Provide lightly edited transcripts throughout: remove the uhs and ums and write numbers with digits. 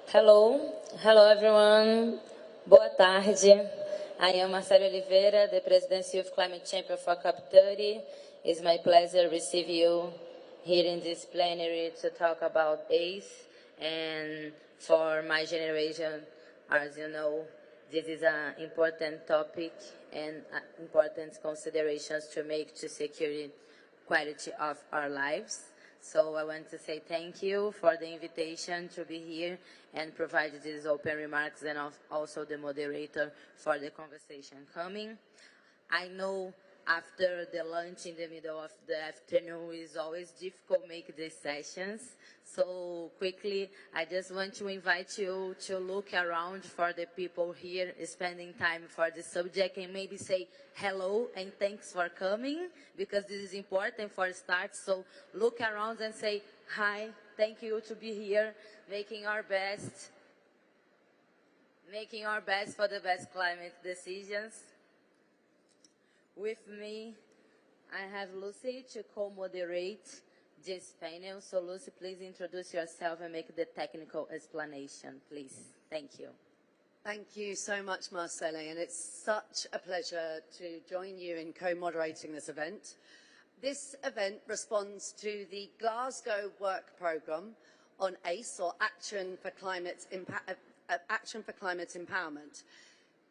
Hello everyone. Boa tarde. I am Marcelo Oliveira, the Presidency of Climate Champion for COP30. It's my pleasure to receive you here in this plenary to talk about ACE. And for my generation, as you know, this is an important topic and important considerations to make to secure quality of our lives. So I want to say thank you for the invitation to be here and provide these open remarks, and also the moderator for the conversation coming. I know after the lunch in the middle of the afternoon is always difficult to make these sessions. So quickly, I just want to invite you to look around for the people here spending time for the subject, and maybe say hello and thanks for coming, because this is important for start. So look around and say hi, thank you to be here, making our best for the best climate decisions. With me, I have Lucy to co-moderate this panel. So Lucy, please introduce yourself and make the technical explanation, please. Thank you. Thank you so much, Marcelle, and it's such a pleasure to join you in co-moderating this event. This event responds to the Glasgow Work Programme on ACE, or Action for Climate Empowerment.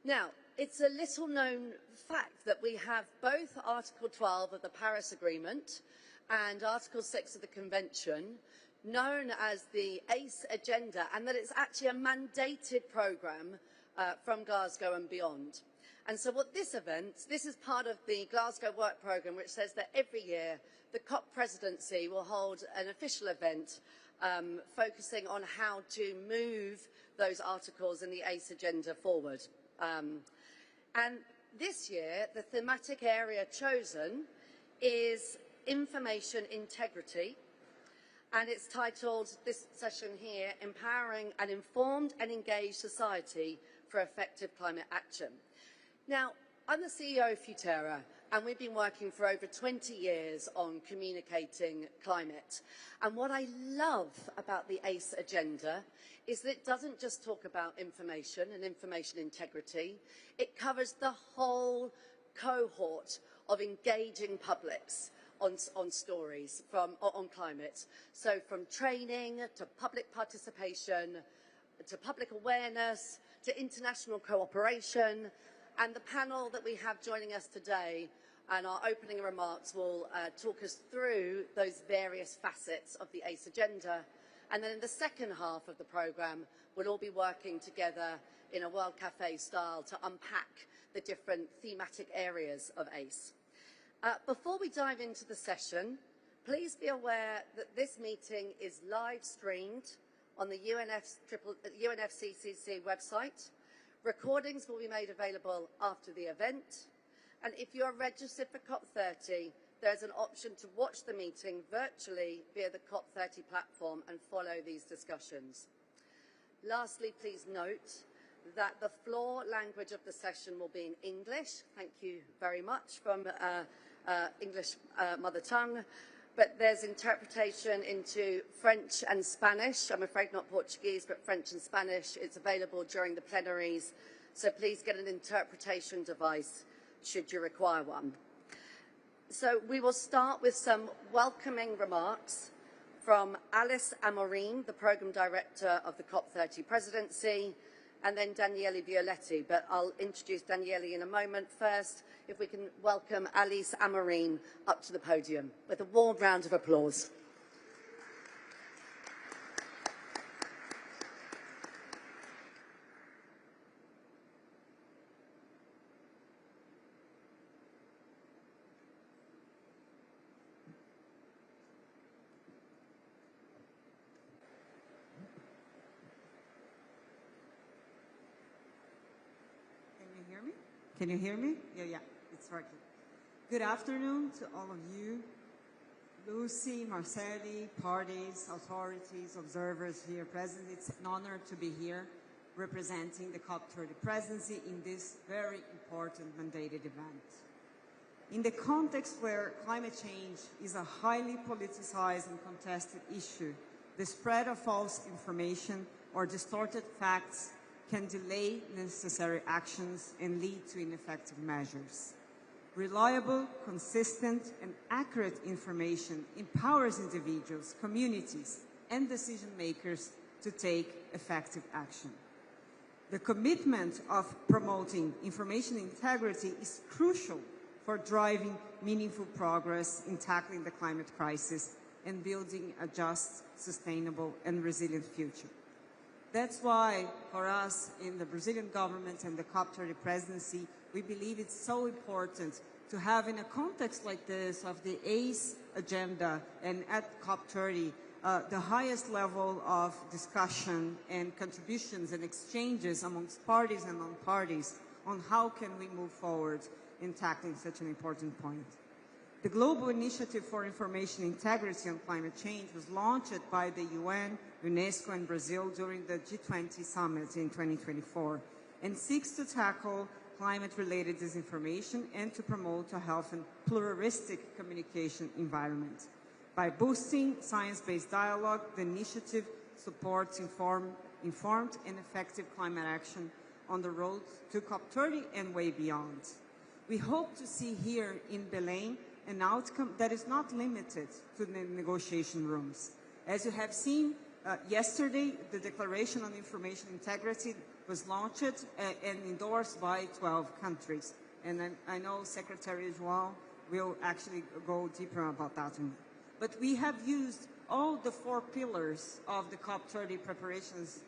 Now, it's a little-known fact that we have both Article 12 of the Paris Agreement and Article 6 of the Convention, known as the ACE Agenda, and that it's actually a mandated programme from Glasgow and beyond. And so what this is part of the Glasgow Work Programme, which says that every year the COP Presidency will hold an official event focusing on how to move those articles in the ACE Agenda forward. And this year, the thematic area chosen is information integrity, and it's titled, this session here, Empowering an Informed and Engaged Society for Effective Climate Action. Now, I'm the CEO of Futera, and we've been working for over 20 years on communicating climate. And what I love about the ACE Agenda is that it doesn't just talk about information and information integrity. It covers the whole cohort of engaging publics on stories on climate. So from training to public participation, to public awareness, to international cooperation. And the panel that we have joining us today and our opening remarks will talk us through those various facets of the ACE Agenda. And then in the second half of the programme, we'll all be working together in a World Cafe style to unpack the different thematic areas of ACE. Before we dive into the session, please be aware that this meeting is live streamed on the UNFCCC website. Recordings will be made available after the event. And if you are registered for COP30, there's an option to watch the meeting virtually via the COP30 platform and follow these discussions. Lastly, please note that the floor language of the session will be in English. Thank you very much from English mother tongue. But there's interpretation into French and Spanish. I'm afraid not Portuguese, but French and Spanish. It's available during the plenaries. So please get an interpretation device should you require one. So we will start with some welcoming remarks from Alice Amorim, the Programme Director of the COP30 Presidency, and then Daniele Violetti. But I'll introduce Daniele in a moment. First, if we can welcome Alice Amorim up to the podium with a warm round of applause. Can you hear me? Yeah, it's working. Good afternoon to all of you. Lucy, Marcelli, parties, authorities, observers here present. It's an honor to be here representing the COP30 presidency in this very important mandated event. In the context where climate change is a highly politicized and contested issue, the spread of false information or distorted facts can delay necessary actions and lead to ineffective measures. Reliable, consistent, and accurate information empowers individuals, communities, and decision makers to take effective action. The commitment of promoting information integrity is crucial for driving meaningful progress in tackling the climate crisis and building a just, sustainable, and resilient future. That's why, for us in the Brazilian government and the COP30 presidency, we believe it's so important to have, in a context like this of the ACE agenda and at COP30, the highest level of discussion and contributions and exchanges amongst parties and non-parties on how can we move forward in tackling such an important point. The Global Initiative for Information Integrity on Climate Change was launched by the UN, UNESCO, and Brazil during the G20 summit in 2024 and seeks to tackle climate-related disinformation and to promote a healthy and pluralistic communication environment. By boosting science-based dialogue, the initiative supports informed and effective climate action on the road to COP30 and way beyond. We hope to see here in BELEM an outcome that is not limited to the negotiation rooms. As you have seen, yesterday, the Declaration on Information Integrity was launched and endorsed by 12 countries. And I know Secretary João will actually go deeper about that. But we have used all the 4 pillars of the COP30 preparations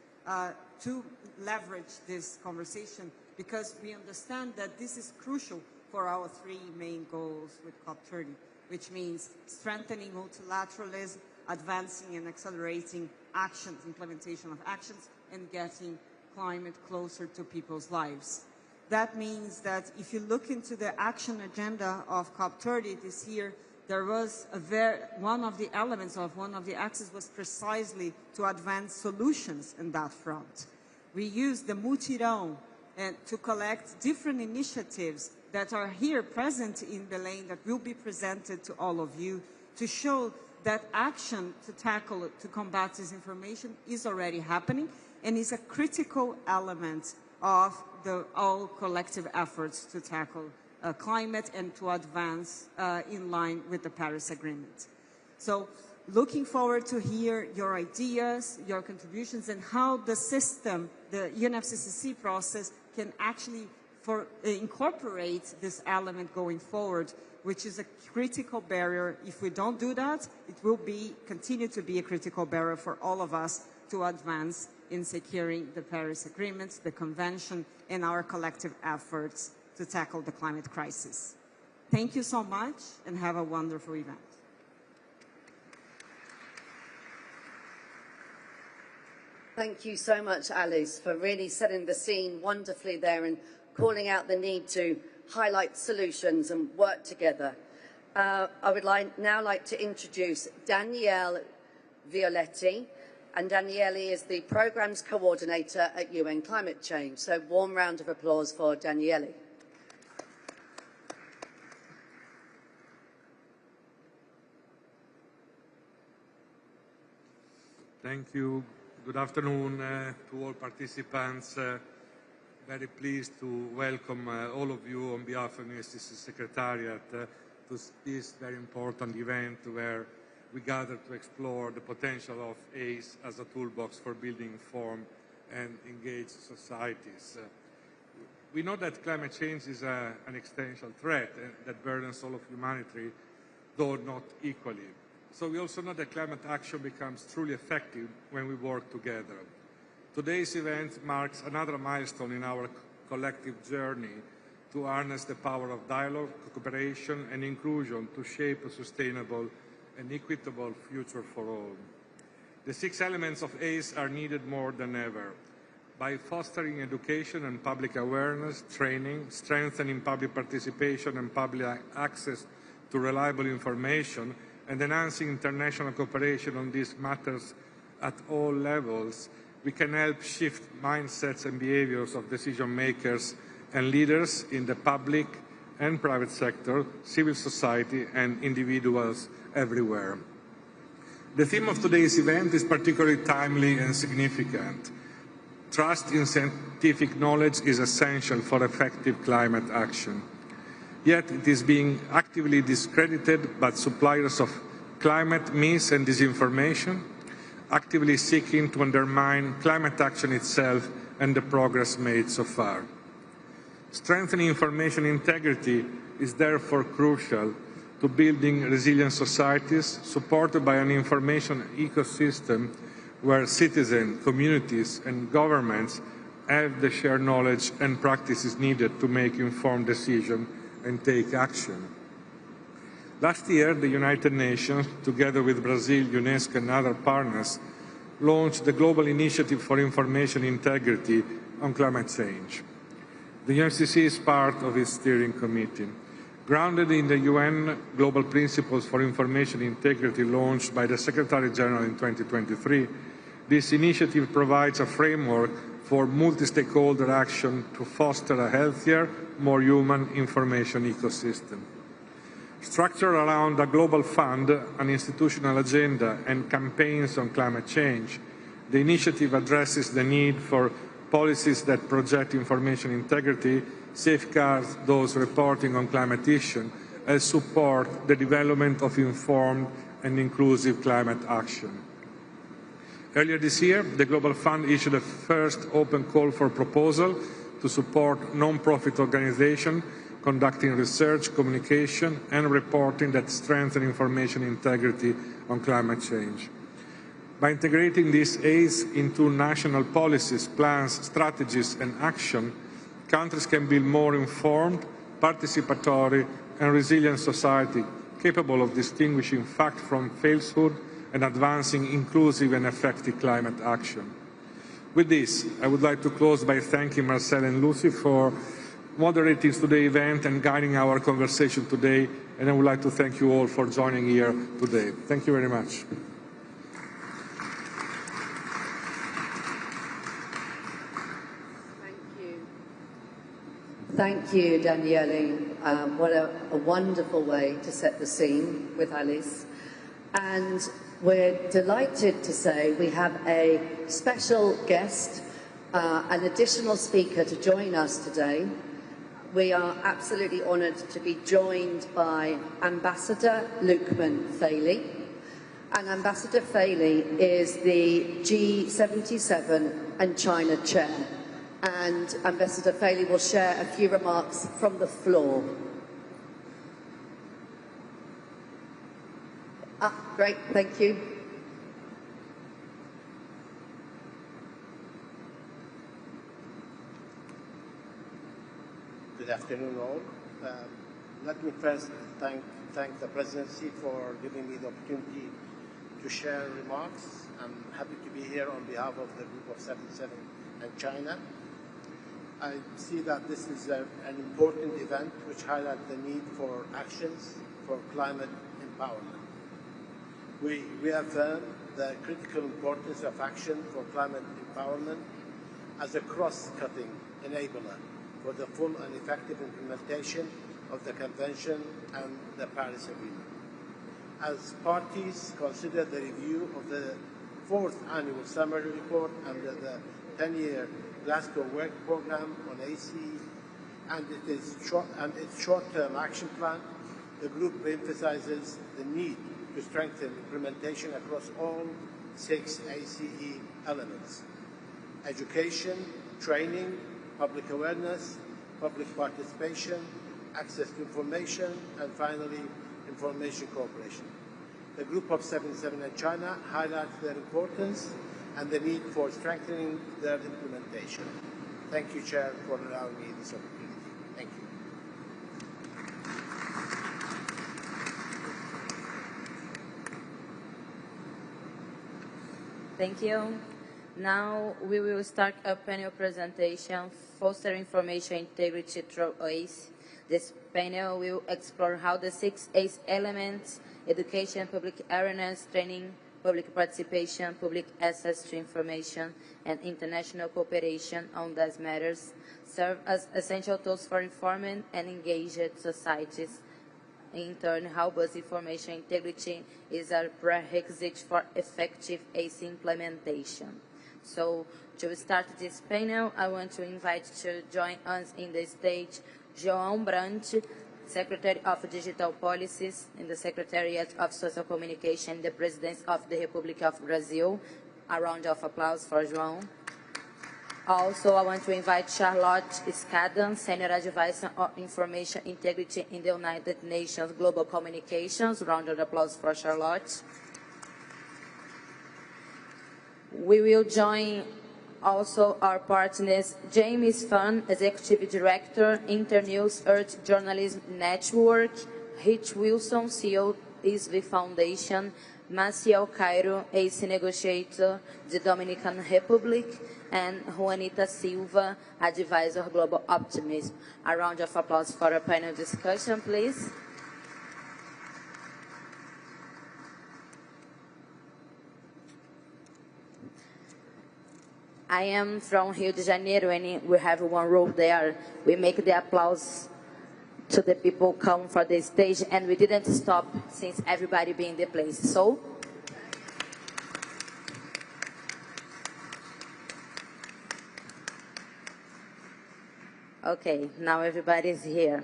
to leverage this conversation because we understand that this is crucial for our 3 main goals with COP30, which means strengthening multilateralism, advancing and accelerating actions, implementation of actions, and getting climate closer to people's lives. That means that if you look into the action agenda of COP30 this year, there was one of the elements of one of the axes was precisely to advance solutions in that front. We used the mutirão to collect different initiatives that are here present in BELEM that will be presented to all of you to show that action to combat disinformation is already happening and is a critical element of all collective efforts to tackle climate and to advance in line with the Paris Agreement. So looking forward to hear your ideas, your contributions, and how the system, the UNFCCC process, can actually incorporate this element going forward, which is a critical barrier. If we don't do that, it will continue to be a critical barrier for all of us to advance in securing the Paris Agreement, the Convention, and our collective efforts to tackle the climate crisis. Thank you so much, and have a wonderful event. Thank you so much, Alice, for really setting the scene wonderfully there and calling out the need to highlight solutions and work together. I would now like to introduce Danielle Violetti, and Danielle is the Programmes Coordinator at UN Climate Change. So warm round of applause for Danielle. Thank you. Good afternoon to all participants. Very pleased to welcome all of you on behalf of the UNFCCC Secretariat to this very important event where we gather to explore the potential of ACE as a toolbox for building informed and engaged societies. We know that climate change is an existential threat that burdens all of humanity, though not equally. So we also know that climate action becomes truly effective when we work together. Today's event marks another milestone in our collective journey to harness the power of dialogue, cooperation, and inclusion to shape a sustainable and equitable future for all. The 6 elements of ACE are needed more than ever. By fostering education and public awareness, training, strengthening public participation and public access to reliable information, and enhancing international cooperation on these matters at all levels, we can help shift mindsets and behaviors of decision makers and leaders in the public and private sector, civil society, and individuals everywhere. The theme of today's event is particularly timely and significant. Trust in scientific knowledge is essential for effective climate action. Yet it is being actively discredited by suppliers of climate myths and disinformation, actively seeking to undermine climate action itself and the progress made so far. Strengthening information integrity is therefore crucial to building resilient societies supported by an information ecosystem where citizens, communities and governments have the shared knowledge and practices needed to make informed decisions and take action. Last year, the United Nations, together with Brazil, UNESCO and other partners, launched the Global Initiative for Information Integrity on Climate Change. The UNFCCC is part of its steering committee. Grounded in the UN Global Principles for Information Integrity launched by the Secretary General in 2023, this initiative provides a framework for multi-stakeholder action to foster a healthier, more human information ecosystem. Structured around a global fund, an institutional agenda and campaigns on climate change, the initiative addresses the need for policies that project information integrity, safeguard those reporting on climate issues, and support the development of informed and inclusive climate action. Earlier this year, the Global Fund issued a first open call for proposal to support non-profit organizations conducting research, communication and reporting that strengthen information integrity on climate change. By integrating these aids into national policies, plans, strategies and action, countries can build more informed, participatory and resilient society capable of distinguishing fact from falsehood and advancing inclusive and effective climate action. With this, I would like to close by thanking Marcel and Lucy for moderating today's event and guiding our conversation today, and I would like to thank you all for joining here today. Thank you very much. Thank you, Daniele. What a wonderful way to set the scene with Alice. And we're delighted to say we have a special guest, an additional speaker to join us today. We are absolutely honoured to be joined by Ambassador Luqman Faili. And Ambassador Faili is the G77 and China Chair. And Ambassador Faili will share a few remarks from the floor. Great, thank you. Good afternoon, all. Let me first thank the Presidency for giving me the opportunity to share remarks. I'm happy to be here on behalf of the Group of 77 and China. I see that this is an important event which highlights the need for actions for climate empowerment. We reaffirm the critical importance of action for climate empowerment as a cross-cutting enabler for the full and effective implementation of the Convention and the Paris Agreement. As parties consider the review of the 4th Annual Summary Report under the 10-year Glasgow Work Programme on ACE and its short-term action plan, the Group emphasises the need to strengthen implementation across all 6 ACE elements: education, training, public awareness, public participation, access to information, and finally, information cooperation. The Group of 77 in China highlights their importance and the need for strengthening their implementation. Thank you, Chair, for allowing me this opportunity. Thank you. Thank you. Now we will start a panel presentation, Foster Information Integrity through ACE. This panel will explore how the 6 ACE elements, education, public awareness, training, public participation, public access to information, and international cooperation on these matters, serve as essential tools for informed and engaged societies. In turn, how bus information integrity is a prerequisite for effective ACE implementation. So to start this panel, I want to invite to join us in the stage João Brandt, Secretary of Digital Policies in the Secretariat of Social Communication, the President of the Republic of Brazil. A round of applause for João. Also, I want to invite Charlotte Scadan, Senior Advisor on Information Integrity in the United Nations Global Communications. Round of applause for Charlotte. We will join also our partners, James Fan, Executive Director, Internews Earth Journalism Network, Rich Wilson, CEO, ISV Foundation, Maciel Cairo, ACE Negotiator, the Dominican Republic, and Juanita Silva, Advisor Global Optimism. A round of applause for a panel discussion, please. I am from Rio de Janeiro, and we have one rule there. We make the applause to the people come for the stage, and we didn't stop since everybody be in the place. So, okay, now everybody's here.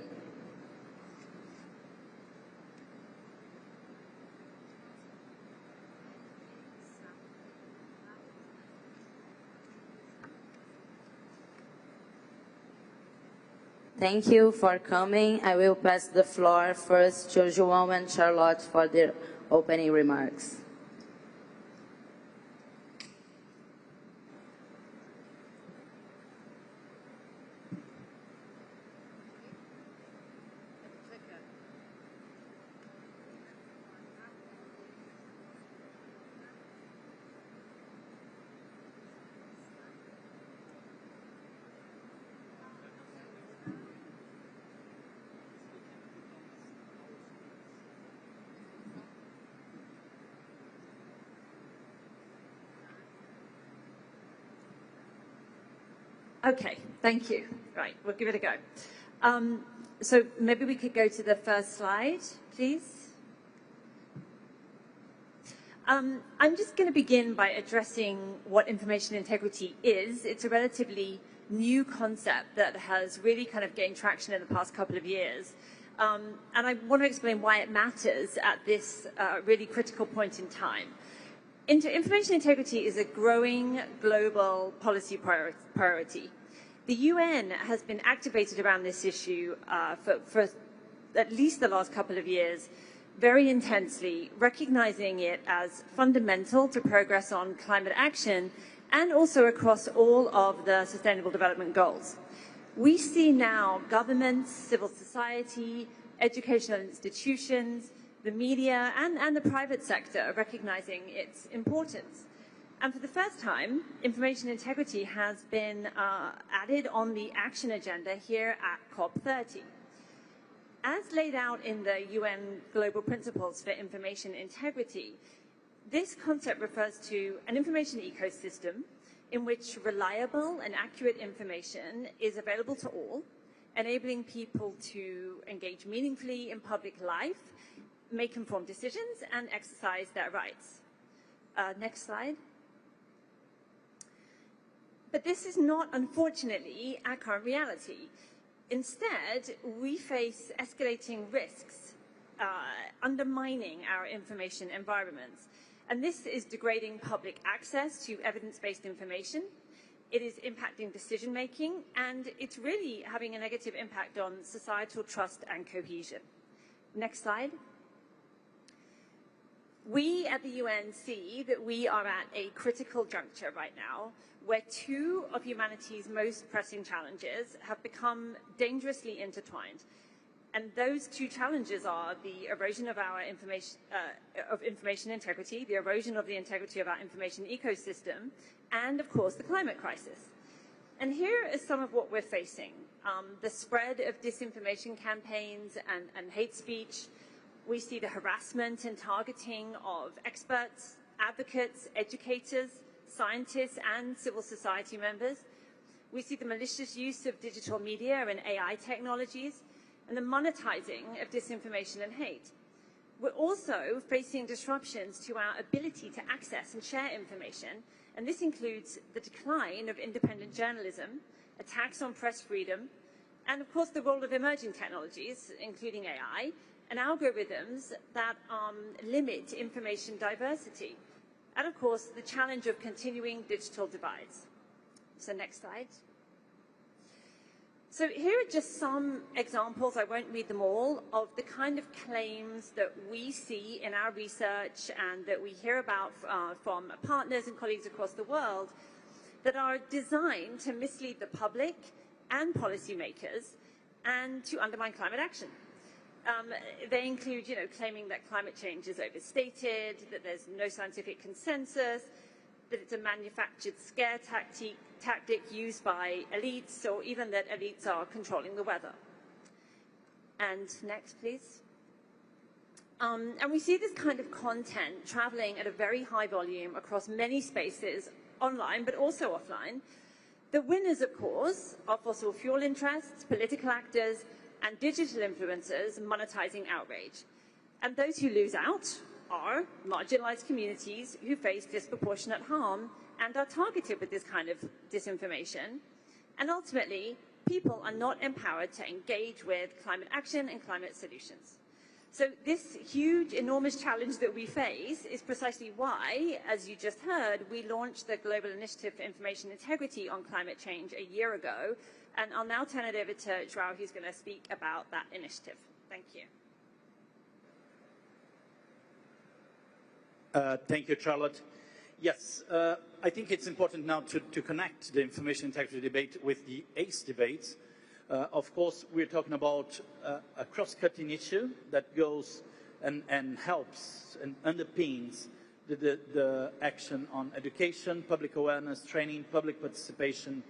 Thank you for coming. I will pass the floor first to João and Charlotte for their opening remarks. Okay, thank you. Right, we'll give it a go. So maybe we could go to the first slide, please. I'm just going to begin by addressing what information integrity is. It's a relatively new concept that has really kind of gained traction in the past couple of years. And I want to explain why it matters at this really critical point in time. Information integrity is a growing global policy priority. The UN has been activated around this issue for at least the last couple of years, very intensely, recognizing it as fundamental to progress on climate action and also across all of the Sustainable Development Goals. We see now governments, civil society, educational institutions, the media and the private sector recognizing its importance. And for the first time, information integrity has been added on the action agenda here at COP30. As laid out in the UN Global Principles for Information Integrity, this concept refers to an information ecosystem in which reliable and accurate information is available to all, enabling people to engage meaningfully in public life, make informed decisions, and exercise their rights. Next slide. But this is not, unfortunately, our current reality. Instead, we face escalating risks, undermining our information environments. And this is degrading public access to evidence-based information. It is impacting decision-making, and it's really having a negative impact on societal trust and cohesion. Next slide. We at the UN see that we are at a critical juncture right now where two of humanity's most pressing challenges have become dangerously intertwined. And those two challenges are the erosion of our information integrity, the erosion of the integrity of our information ecosystem, and of course the climate crisis. And here is some of what we're facing. The spread of disinformation campaigns and hate speech. We see the harassment and targeting of experts, advocates, educators, scientists, and civil society members. We see the malicious use of digital media and AI technologies, and the monetizing of disinformation and hate. We're also facing disruptions to our ability to access and share information, And this includes the decline of independent journalism, attacks on press freedom, and of course the role of emerging technologies, including AI, and algorithms that limit information diversity. And of course, the challenge of continuing digital divides. So next slide. So here are just some examples, I won't read them all, of the kind of claims that we see in our research and that we hear about from partners and colleagues across the world that are designed to mislead the public and policymakers and to undermine climate action. They include, claiming that climate change is overstated, that there's no scientific consensus, that it's a manufactured scare tactic used by elites, or even that elites are controlling the weather. And next, please. And we see this kind of content traveling at a very high volume across many spaces, online, but also offline. The winners, of course, are fossil fuel interests, political actors, and digital influencers monetizing outrage. And those who lose out are marginalized communities who face disproportionate harm and are targeted with this kind of disinformation. And ultimately, people are not empowered to engage with climate action and climate solutions. So this huge, enormous challenge that we face is precisely why, as you just heard, we launched the Global Initiative for Information Integrity on Climate Change a year ago. And I'll now turn it over to João, who's going to speak about that initiative. Thank you. Thank you, Charlotte. Yes, I think it's important now to connect the information integrity debate with the ACE debates. Of course, we're talking about a cross-cutting issue that goes and helps and underpins the action on education, public awareness, training, public participation,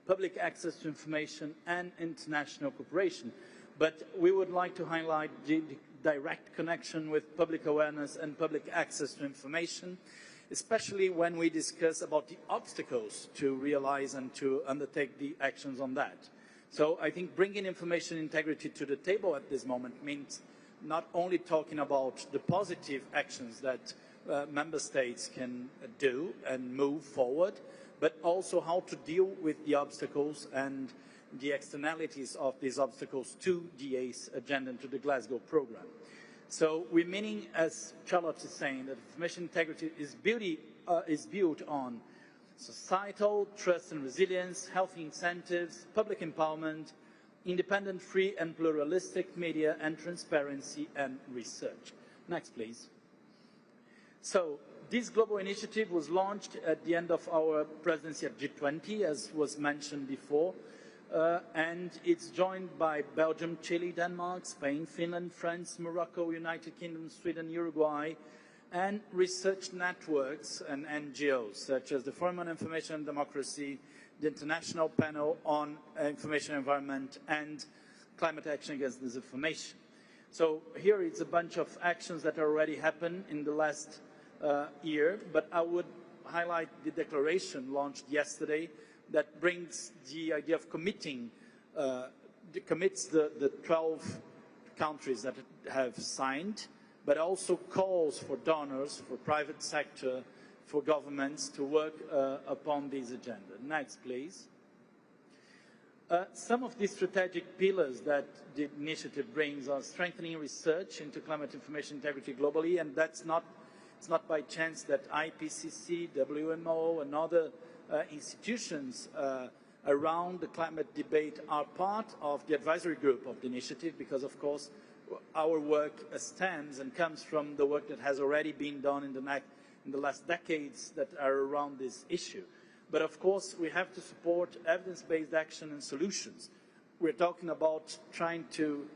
public access to information, and international cooperation. But we would like to highlight the direct connection with public awareness and public access to information, especially when we discuss about the obstacles to realize and to undertake the actions on that. So I think bringing information integrity to the table at this moment means not only talking about the positive actions that member states can do and move forward, but also how to deal with the obstacles and the externalities of these obstacles to the ACE agenda and to the Glasgow program. So we're meaning, as Charlotte is saying, that information integrity is built on societal trust and resilience, healthy incentives, public empowerment, independent, free and pluralistic media, and transparency and research. Next, please. So this global initiative was launched at the end of our presidency at G20, as was mentioned before, and it's joined by Belgium, Chile, Denmark, Spain, Finland, France, Morocco, United Kingdom, Sweden, Uruguay, and research networks and NGOs, such as the Forum on Information and Democracy, the International Panel on Information Environment, and Climate Action Against Disinformation. So here is a bunch of actions that already happened in the last year, but I would highlight the declaration launched yesterday that brings the idea of committing, commits the 12 countries that have signed, but also calls for donors, for private sector, for governments to work upon this agenda. Next, please. Some of the strategic pillars that the initiative brings are strengthening research into climate information integrity globally, and it's not by chance that IPCC, WMO, and other institutions around the climate debate are part of the advisory group of the initiative, because of course our work stems and comes from the work that has already been done in the last decades that are around this issue. But of course we have to support evidence-based action and solutions. We're talking about trying to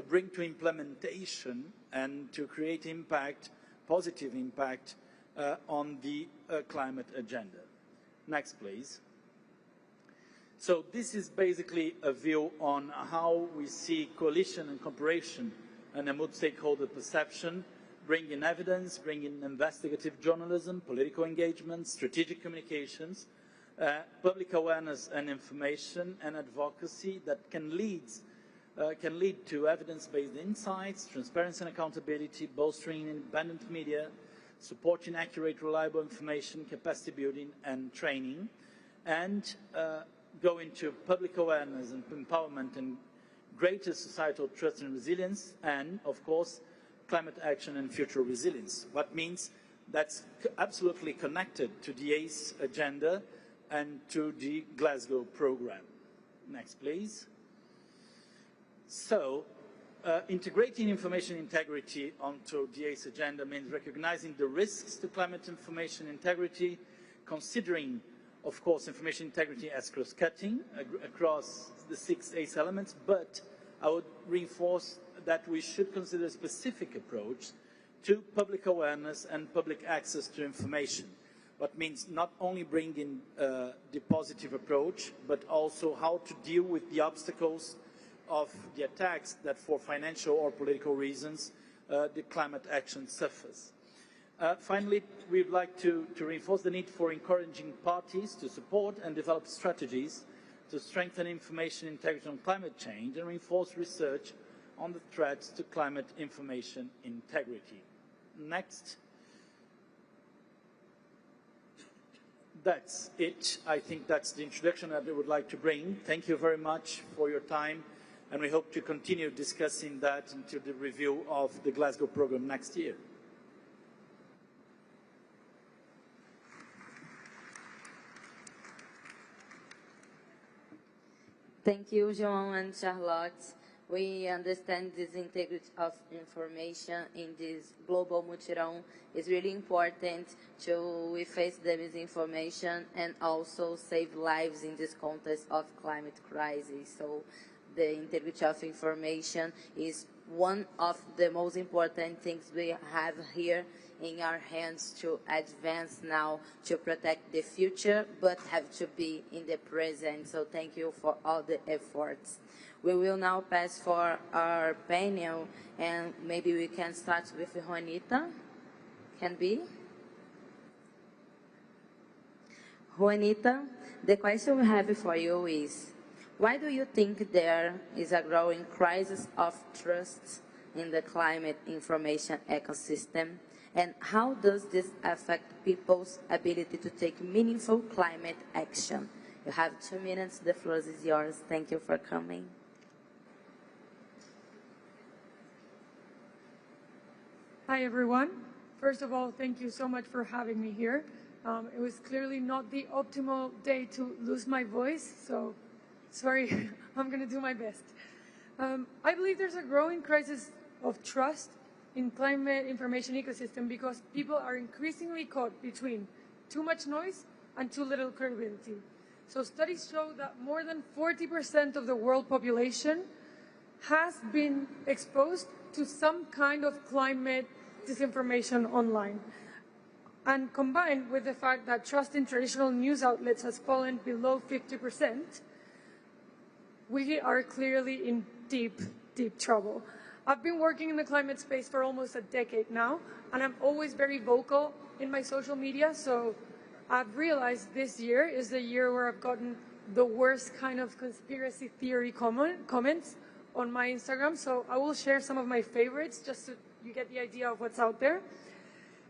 bring to implementation and to create impact, positive impact on the climate agenda. Next, please. So this is basically a view on how we see coalition and cooperation and a multi-stakeholder perception, bringing evidence, bringing investigative journalism, political engagement, strategic communications, public awareness and information and advocacy that can lead to evidence-based insights, transparency and accountability, bolstering independent media, supporting accurate, reliable information, capacity building and training, and go into public awareness and empowerment and greater societal trust and resilience, and, of course, climate action and future resilience. What means that's absolutely connected to the ACE agenda and to the Glasgow program. Next, please. So, integrating information integrity onto the ACE agenda means recognizing the risks to climate information integrity, considering, of course, information integrity as cross-cutting across the 6 ACE elements, but I would reinforce that we should consider a specific approach to public awareness and public access to information. What means not only bringing the positive approach, but also how to deal with the obstacles of the attacks that for financial or political reasons the climate action suffers. Finally, we would like to reinforce the need for encouraging parties to support and develop strategies to strengthen information integrity on climate change and reinforce research on the threats to climate information integrity. Next. That's it. I think that's the introduction that I would like to bring. Thank you very much for your time, and we hope to continue discussing that until the review of the Glasgow program next year. Thank you, João and Charlotte. We understand this integrity of information in this global mutirão is really important to face the misinformation and also save lives in this context of climate crisis. So the integrity of information is one of the most important things we have here in our hands to advance now to protect the future, but have to be in the present. So thank you for all the efforts. We will now pass for our panel, and maybe we can start with Juanita. Can be? Juanita, the question we have for you is, why do you think there is a growing crisis of trust in the climate information ecosystem? And how does this affect people's ability to take meaningful climate action? You have 2 minutes. The floor is yours. Thank you for coming. Hi, everyone. First of all, thank you so much for having me here. It was clearly not the optimal day to lose my voice, so sorry, I'm going to do my best. I believe there's a growing crisis of trust in climate information ecosystem because people are increasingly caught between too much noise and too little credibility. So studies show that more than 40% of the world population has been exposed to some kind of climate disinformation online. And combined with the fact that trust in traditional news outlets has fallen below 50%, we are clearly in deep, deep trouble. I've been working in the climate space for almost a decade now, and I'm always very vocal in my social media, so I've realized this year is the year where I've gotten the worst kind of conspiracy theory comments on my Instagram, so I will share some of my favorites just so you get the idea of what's out there.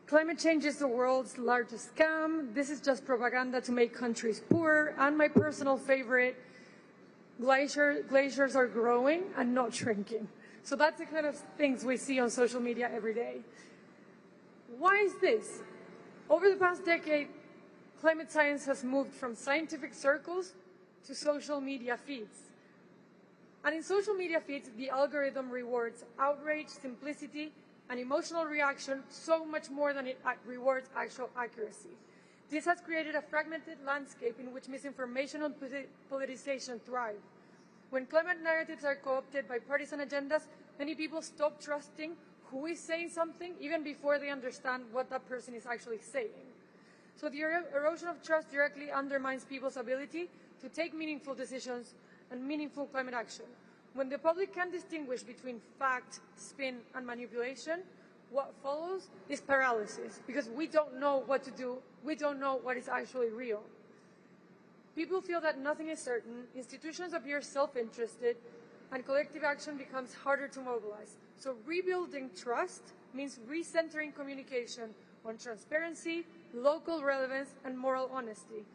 Climate change is the world's largest scam. This is just propaganda to make countries poorer. And my personal favorite, glaciers are growing and not shrinking. So that's the kind of things we see on social media every day. Why is this? Over the past decade, climate science has moved from scientific circles to social media feeds. And in social media feeds, the algorithm rewards outrage, simplicity, and emotional reaction so much more than it rewards actual accuracy. This has created a fragmented landscape in which misinformation and politicization thrive. When climate narratives are co-opted by partisan agendas, many people stop trusting who is saying something even before they understand what that person is actually saying. So the erosion of trust directly undermines people's ability to take meaningful decisions and meaningful climate action. When the public can distinguish between fact, spin, and manipulation, what follows is paralysis, because we don't know what to do, we don't know what is actually real. People feel that nothing is certain, institutions appear self-interested, and collective action becomes harder to mobilize. So rebuilding trust means recentering communication on transparency, local relevance, and moral honesty.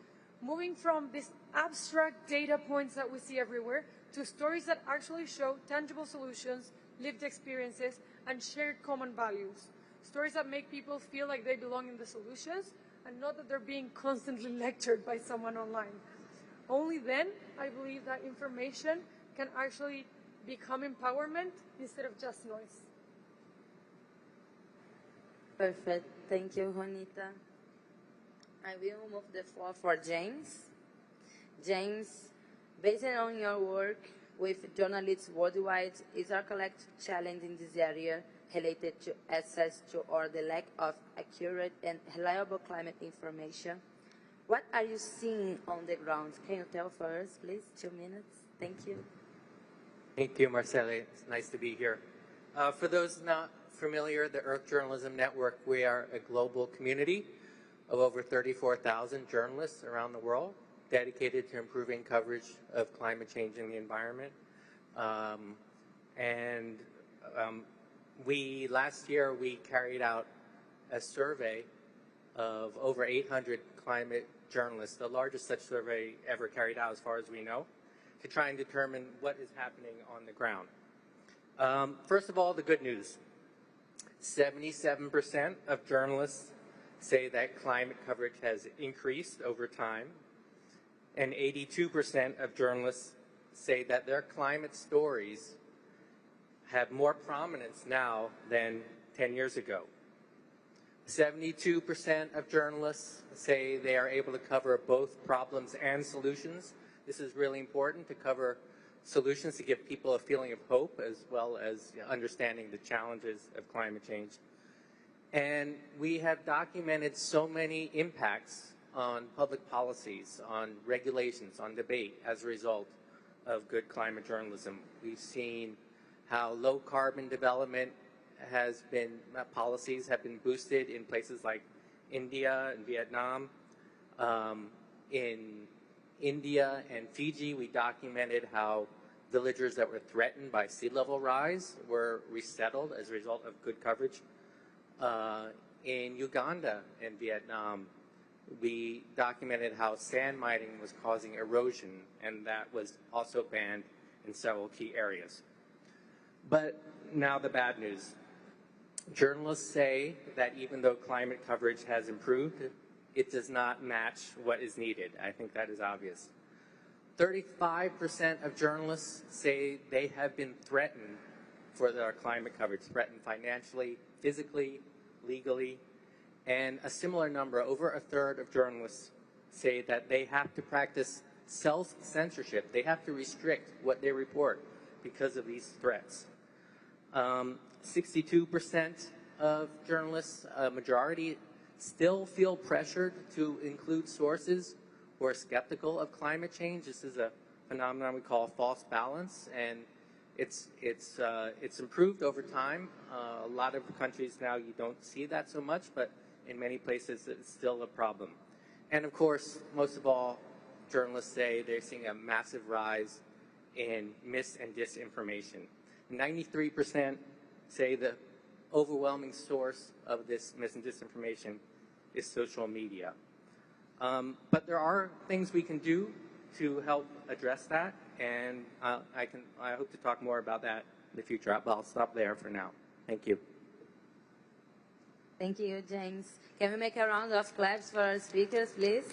Moving from these abstract data points that we see everywhere to stories that actually show tangible solutions, lived experiences, and shared common values. Stories that make people feel like they belong in the solutions and not that they're being constantly lectured by someone online. Only then, I believe that information can actually become empowerment instead of just noise. Perfect. Thank you, Juanita. I will move the floor for James. James, based on your work with journalists worldwide, is our collective challenge in this area related to access to or the lack of accurate and reliable climate information? What are you seeing on the ground? Can you tell for us, please? 2 minutes. Thank you. Thank you, Marceli. It's nice to be here. For those not familiar, the Earth Journalism Network, we are a global community of over 34,000 journalists around the world dedicated to improving coverage of climate change in the environment. Last year, we carried out a survey of over 800 climate journalists, the largest such survey ever carried out as far as we know, to try and determine what is happening on the ground. First of all, the good news. 77% of journalists say that climate coverage has increased over time, and 82% of journalists say that their climate stories have more prominence now than 10 years ago. 72% of journalists say they are able to cover both problems and solutions. This is really important, to cover solutions to give people a feeling of hope as well as understanding the challenges of climate change. And we have documented so many impacts on public policies, on regulations, on debate as a result of good climate journalism. We've seen how low carbon development has been, policies have been boosted in places like India and Vietnam. In India and Fiji, we documented how villagers that were threatened by sea level rise were resettled as a result of good coverage. In Uganda and Vietnam, we documented how sand mining was causing erosion, and that was also banned in several key areas. But now the bad news. Journalists say that even though climate coverage has improved, it does not match what is needed. I think that is obvious. 35% of journalists say they have been threatened for their climate coverage, threatened financially, physically, legally, and a similar number, over a third of journalists say that they have to practice self-censorship. They have to restrict what they report because of these threats. 62% of journalists, a majority, still feel pressured to include sources who are skeptical of climate change. This is a phenomenon we call false balance, and it's improved over time. A lot of countries now you don't see that so much, but in many places it's still a problem. And of course, most of all, journalists say they're seeing a massive rise in mis and disinformation. 93% say the overwhelming source of this mis and disinformation is social media. But there are things we can do to help address that, and I hope to talk more about that in the future, but I'll stop there for now. Thank you. Thank you, James. Can we make a round of claps for our speakers, please?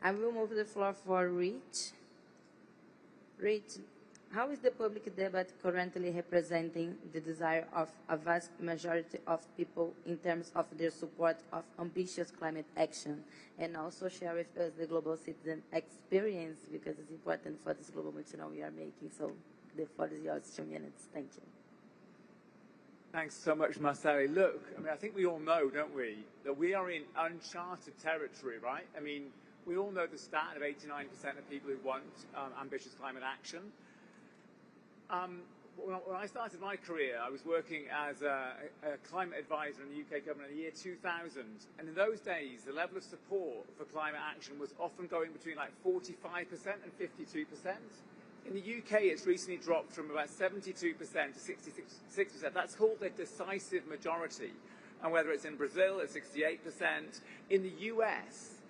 I will move the floor for Rich. Rich, how is the public debate currently representing the desire of a vast majority of people in terms of their support of ambitious climate action? And also share with us the global citizen experience, because it's important for this global material we are making. So the floor is yours, 2 minutes. Thank you. Thanks so much, Marceli. Look, I mean, I think we all know, don't we, that we are in uncharted territory, right? I mean, we all know the stat of 89% of people who want ambitious climate action. When I started my career, I was working as a climate advisor in the UK government in the year 2000. And in those days, the level of support for climate action was often going between like 45% and 52%. In the UK, it's recently dropped from about 72% to 66%. That's called a decisive majority. And whether it's in Brazil at 68%, in the US,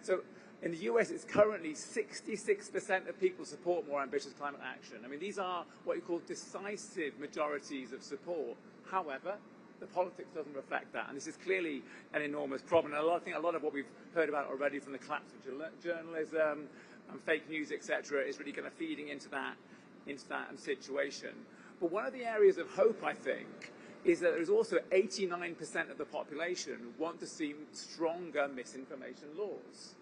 so in the US, it's currently 66% of people support more ambitious climate action. I mean, these are what you call decisive majorities of support. However, the politics doesn't reflect that, and this is clearly an enormous problem. And I think a lot of what we've heard about already from the collapse of journalism and fake news, etc., is really kind of feeding into that situation. But one of the areas of hope, I think, is that there's also 89% of the population want to see stronger misinformation laws.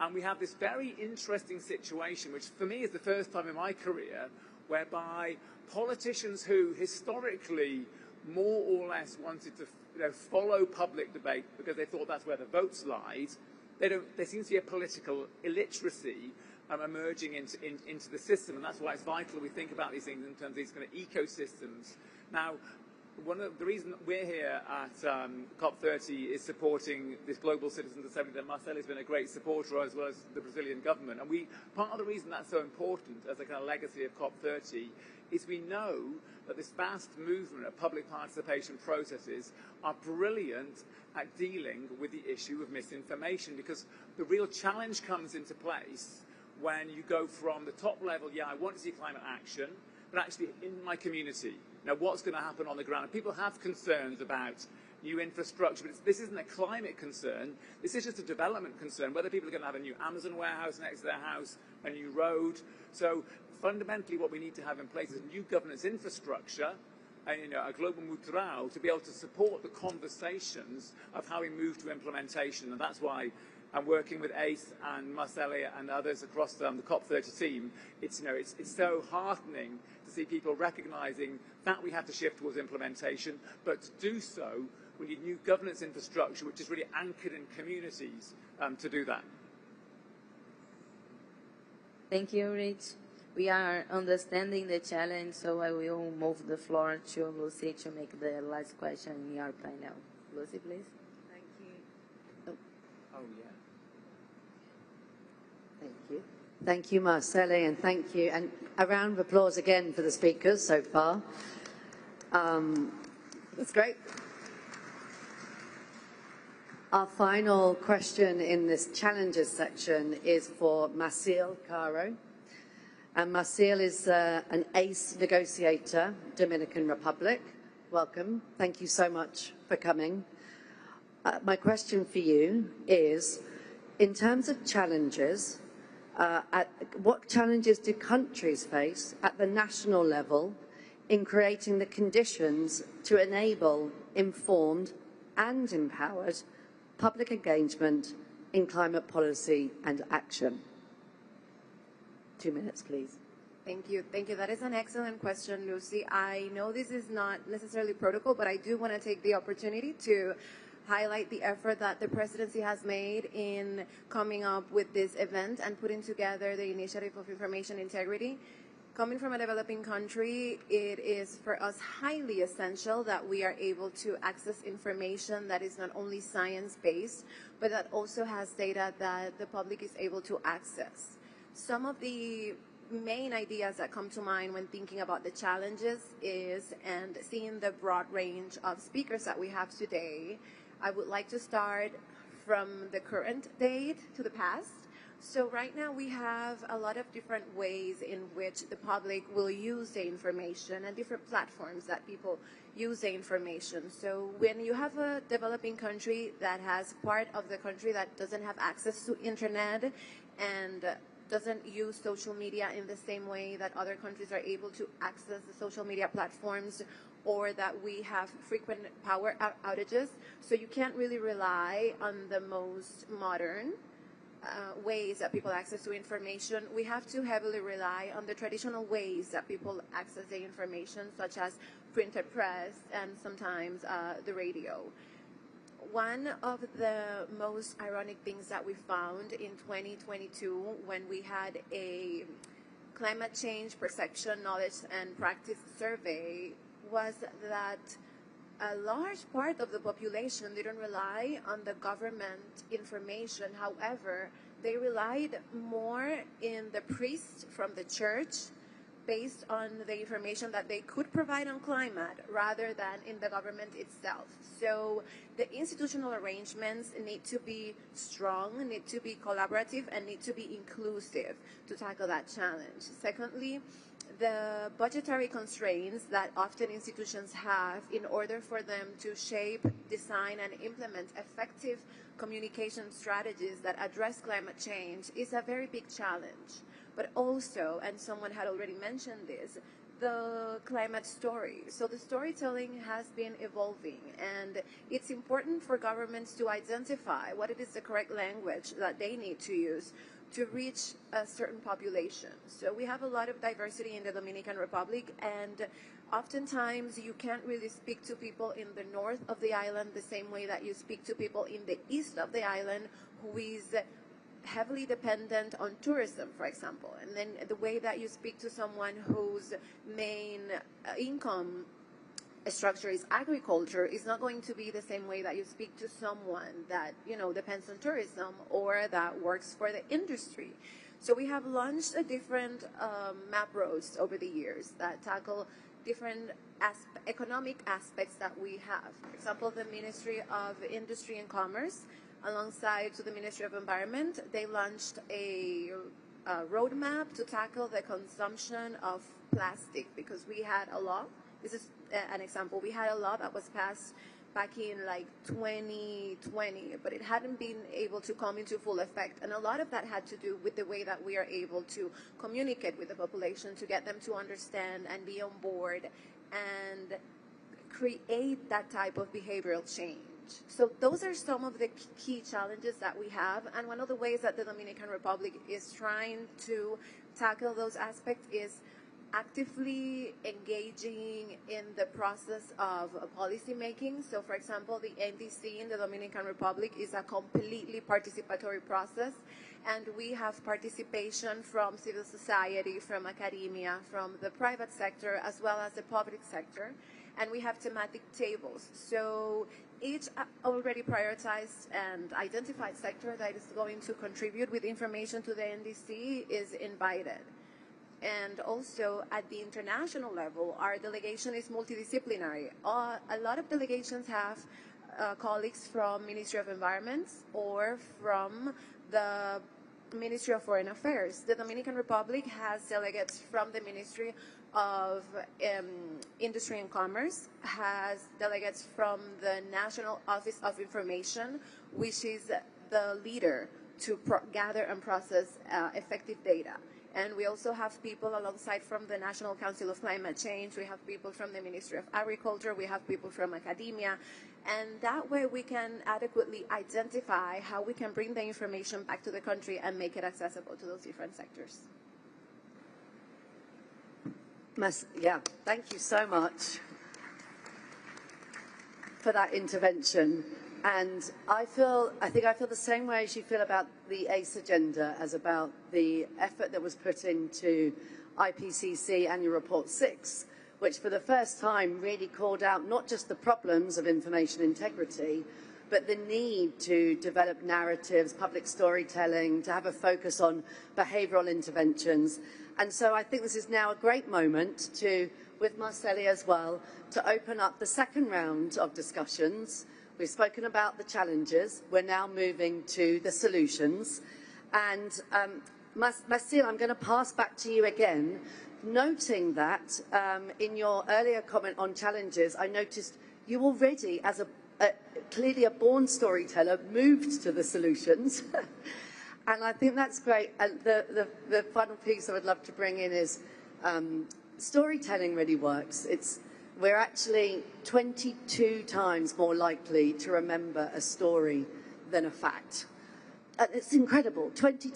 And we have this very interesting situation, which for me is the first time in my career, whereby politicians who historically more or less wanted to follow public debate because they thought that's where the votes lied, there seems to be a political illiteracy emerging into the system, and that's why it's vital we think about these things in terms of these kind of ecosystems. Now, one of the reasons we're here at COP30 is supporting this Global Citizens Assembly that Marcelo has been a great supporter, as well as the Brazilian government. And part of the reason that's so important as a kind of legacy of COP30 is we know that this vast movement of public participation processes are brilliant at dealing with the issue of misinformation, because the real challenge comes into place when you go from the top level, I want to see climate action, but actually in my community, what's going to happen on the ground? And people have concerns about new infrastructure, but this isn't a climate concern. This is just a development concern, whether people are going to have a new Amazon warehouse next to their house, a new road. So fundamentally what we need to have in place is new governance infrastructure and a global mutual to be able to support the conversations of how we move to implementation. And that's why I'm working with ACE and Marcelo and others across the COP30 team. It's so heartening to see people recognizing that we have to shift towards implementation, but to do so, we need new governance infrastructure, which is really anchored in communities to do that. Thank you, Rich. We are understanding the challenge, so I will move the floor to Lucy to make the last question in your panel. Lucy, please. Thank you. Oh, yeah. Thank you. Thank you, Marcelo, and thank you. And a round of applause again for the speakers so far. That's great. Our final question in this challenges section is for Maciel Caro. And Maciel is an ACE negotiator, Dominican Republic. Welcome. Thank you so much for coming. My question for you is, in terms of challenges, what challenges do countries face at the national level in creating the conditions to enable informed and empowered public engagement in climate policy and action? 2 minutes, please. Thank you. Thank you. That is an excellent question, Lucy. I know this is not necessarily protocol, but I do want to take the opportunity to highlight the effort that the presidency has made in coming up with this event and putting together the Initiative of Information Integrity. Coming from a developing country, it is for us highly essential that we are able to access information that is not only science-based, but that also has data that the public is able to access. Some of the main ideas that come to mind when thinking about the challenges is, and seeing the broad range of speakers that we have today, I would like to start from the current date to the past. So right now we have a lot of different ways in which the public will use the information and different platforms that people use the information. So when you have a developing country that has part of the country that doesn't have access to internet and doesn't use social media in the same way that other countries are able to access the social media platforms, or that we have frequent power outages, so you can't really rely on the most modern ways that people access to information. We have to heavily rely on the traditional ways that people access the information, such as printed press and sometimes the radio. One of the most ironic things that we found in 2022, when we had a climate change perception, knowledge, and practice survey, was that a large part of the population didn't rely on the government information. However, they relied more in the priest from the church based on the information that they could provide on climate rather than in the government itself. So the institutional arrangements need to be strong, need to be collaborative, and need to be inclusive to tackle that challenge. Secondly, the budgetary constraints that often institutions have in order for them to shape, design, and implement effective communication strategies that address climate change is a very big challenge. But also, and someone had already mentioned this, the climate story. So the storytelling has been evolving, and it's important for governments to identify what it is the correct language that they need to use to reach a certain population. So we have a lot of diversity in the Dominican Republic, and oftentimes you can't really speak to people in the north of the island the same way that you speak to people in the east of the island who is heavily dependent on tourism, for example. And then the way that you speak to someone whose main income structure is agriculture is not going to be the same way that you speak to someone that, you know, depends on tourism or that works for the industry. So we have launched a different map roads over the years that tackle different economic aspects that we have. For example, the Ministry of Industry and Commerce, alongside to the Ministry of Environment, they launched a roadmap to tackle the consumption of plastic, because we had a law. This is an example. We had a law that was passed back in like 2020, but it hadn't been able to come into full effect. And a lot of that had to do with the way that we are able to communicate with the population to get them to understand and be on board and create that type of behavioral change. So those are some of the key challenges that we have. And one of the ways that the Dominican Republic is trying to tackle those aspects is actively engaging in the process of policy making. So for example, the NDC in the Dominican Republic is a completely participatory process, and we have participation from civil society, from academia, from the private sector, as well as the public sector. And we have thematic tables. So each already prioritized and identified sector that is going to contribute with information to the NDC is invited. And also at the international level, our delegation is multidisciplinary. A lot of delegations have colleagues from Ministry of Environment or from the Ministry of Foreign Affairs. The Dominican Republic has delegates from the Ministry of Industry and Commerce, has delegates from the National Office of Information, which is the leader to gather and process effective data. And we also have people alongside from the National Council of Climate Change. We have people from the Ministry of Agriculture. We have people from academia. And that way we can adequately identify how we can bring the information back to the country and make it accessible to those different sectors. Yeah, thank you so much for that intervention. And I think I feel the same way as you feel about the ACE agenda as about the effort that was put into IPCC Annual Report 6, which for the first time really called out not just the problems of information integrity, but the need to develop narratives, public storytelling, to have a focus on behavioral interventions. And so I think this is now a great moment to, with Marceli as well, to open up the second round of discussions. We've spoken about the challenges. We're now moving to the solutions. And Marcel, I'm going to pass back to you again, noting that in your earlier comment on challenges, I noticed you already, as clearly a born storyteller, moved to the solutions. And I think that's great. And the final piece I would love to bring in is storytelling really works. We're actually 22 times more likely to remember a story than a fact. It's incredible, 22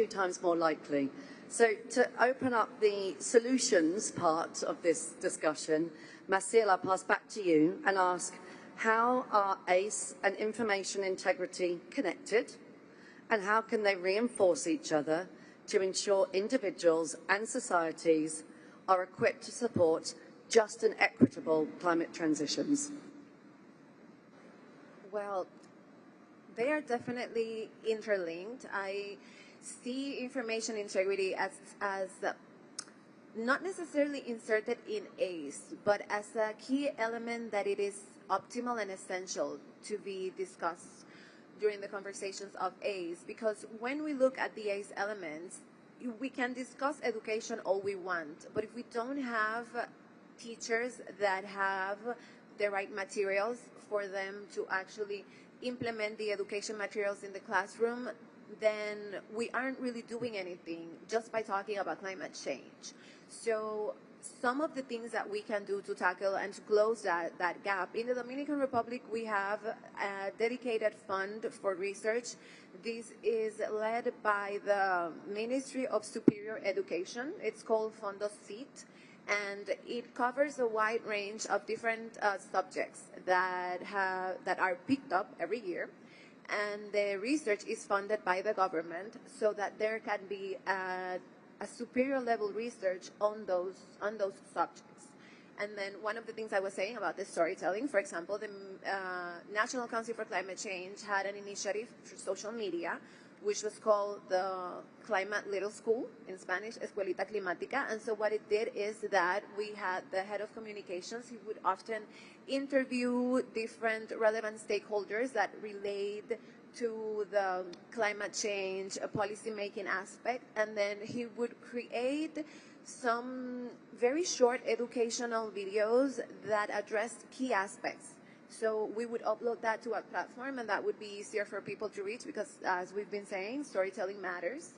times more likely. So to open up the solutions part of this discussion, Marcel, I'll pass back to you and ask, how are ACE and information integrity connected? And how can they reinforce each other to ensure individuals and societies are equipped to support just and equitable climate transitions? Well, they are definitely interlinked. I see information integrity as not necessarily inserted in ACE, but as a key element that it is optimal and essential to be discussed during the conversations of ACE. Because when we look at the ACE elements, we can discuss education all we want, but if we don't have teachers that have the right materials for them to actually implement the education materials in the classroom, then we aren't really doing anything just by talking about climate change. So some of the things that we can do to tackle and to close that gap. In the Dominican Republic, we have a dedicated fund for research. This is led by the Ministry of Superior Education. It's called Fondo CIT, and it covers a wide range of different subjects that are picked up every year. And the research is funded by the government so that there can be a superior level research on those subjects. And then one of the things I was saying about the storytelling, for example, the National Council for Climate Change had an initiative through social media, which was called the Climate Little School, in Spanish, Escuelita Climática. And so what it did is that we had the head of communications. He would often interview different relevant stakeholders that relate to the climate change policy-making aspect, and then he would create some very short educational videos that addressed key aspects. So we would upload that to a platform, and that would be easier for people to reach because, as we've been saying, storytelling matters.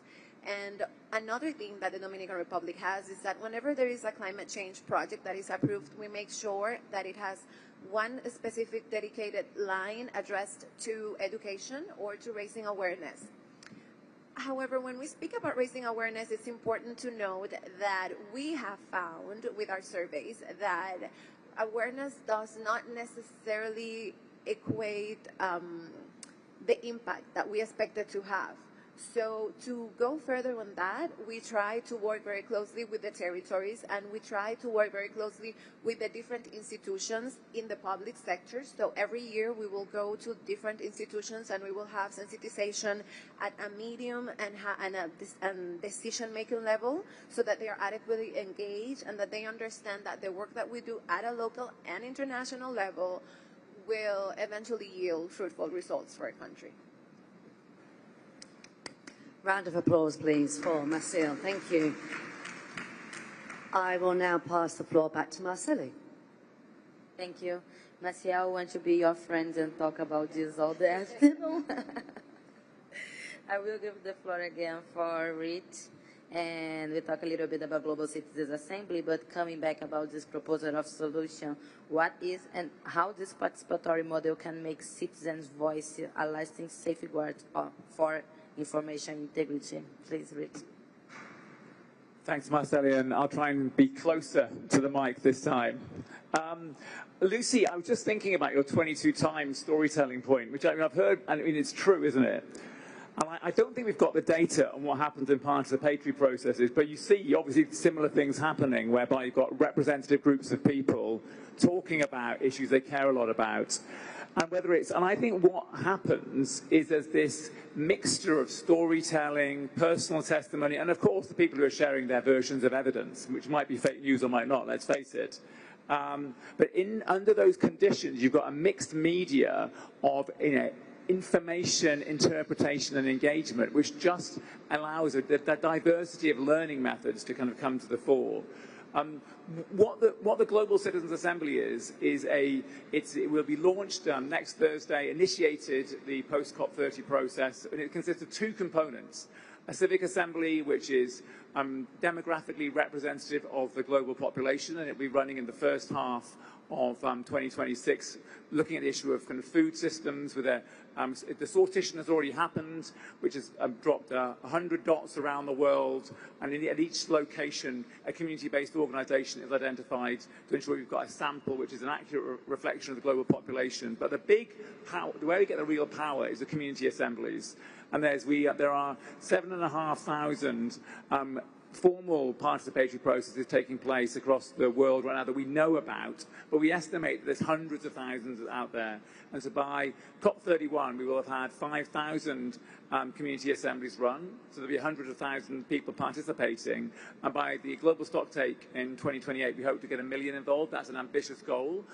And another thing that the Dominican Republic has is that whenever there is a climate change project that is approved, we make sure that it has one specific dedicated line addressed to education or to raising awareness. However, when we speak about raising awareness, it's important to note that we have found with our surveys that awareness does not necessarily equate the impact that we expect it to have. So to go further on that, we try to work very closely with the territories, and we try to work very closely with the different institutions in the public sector. So every year we will go to different institutions and we will have sensitization at a medium and decision-making level so that they are adequately engaged and that they understand that the work that we do at a local and international level will eventually yield fruitful results for our country. Round of applause, please, for Marcel. Thank you. I will now pass the floor back to Marceli. Thank you. Marcel, I want to be your friend and talk about this all the afternoon. I will give the floor again for Rich, and we talk a little bit about Global Citizens Assembly, but coming back about this proposal of solution, what is and how this participatory model can make citizens' voice a lasting safeguard for information integrity. Please, Rich. Thanks, Marceli, and I'll try and be closer to the mic this time. Lucy, I was just thinking about your 22 times storytelling point, which I've heard, and I mean, it's true, isn't it? And I don't think we've got the data on what happens in participatory processes, but you see, obviously, similar things happening, whereby you've got representative groups of people talking about issues they care a lot about. And I think what happens is there's this mixture of storytelling, personal testimony, and of course the people who are sharing their versions of evidence, which might be fake news or might not, let's face it. But under those conditions, you've got a mixed media of information, interpretation, and engagement, which just allows the diversity of learning methods to kind of come to the fore. What the Global Citizens Assembly it will be launched next Thursday, initiated the post-COP30 process, and it consists of two components. A civic assembly, which is demographically representative of the global population, and it'll be running in the first half of 2026, looking at the issue of kind of food systems. With the sortition has already happened, which has dropped 100 dots around the world, and at each location, a community-based organisation is identified to ensure we've got a sample which is an accurate reflection of the global population. But the big power, where we get the real power, is the community assemblies. And there are 7,500 formal participatory processes taking place across the world right now that we know about, but we estimate that there's hundreds of thousands out there. And so by COP31, we will have had 5,000 community assemblies run, so there'll be hundreds of thousands of people participating. And by the global stocktake in 2028, we hope to get 1 million involved. That's an ambitious goal.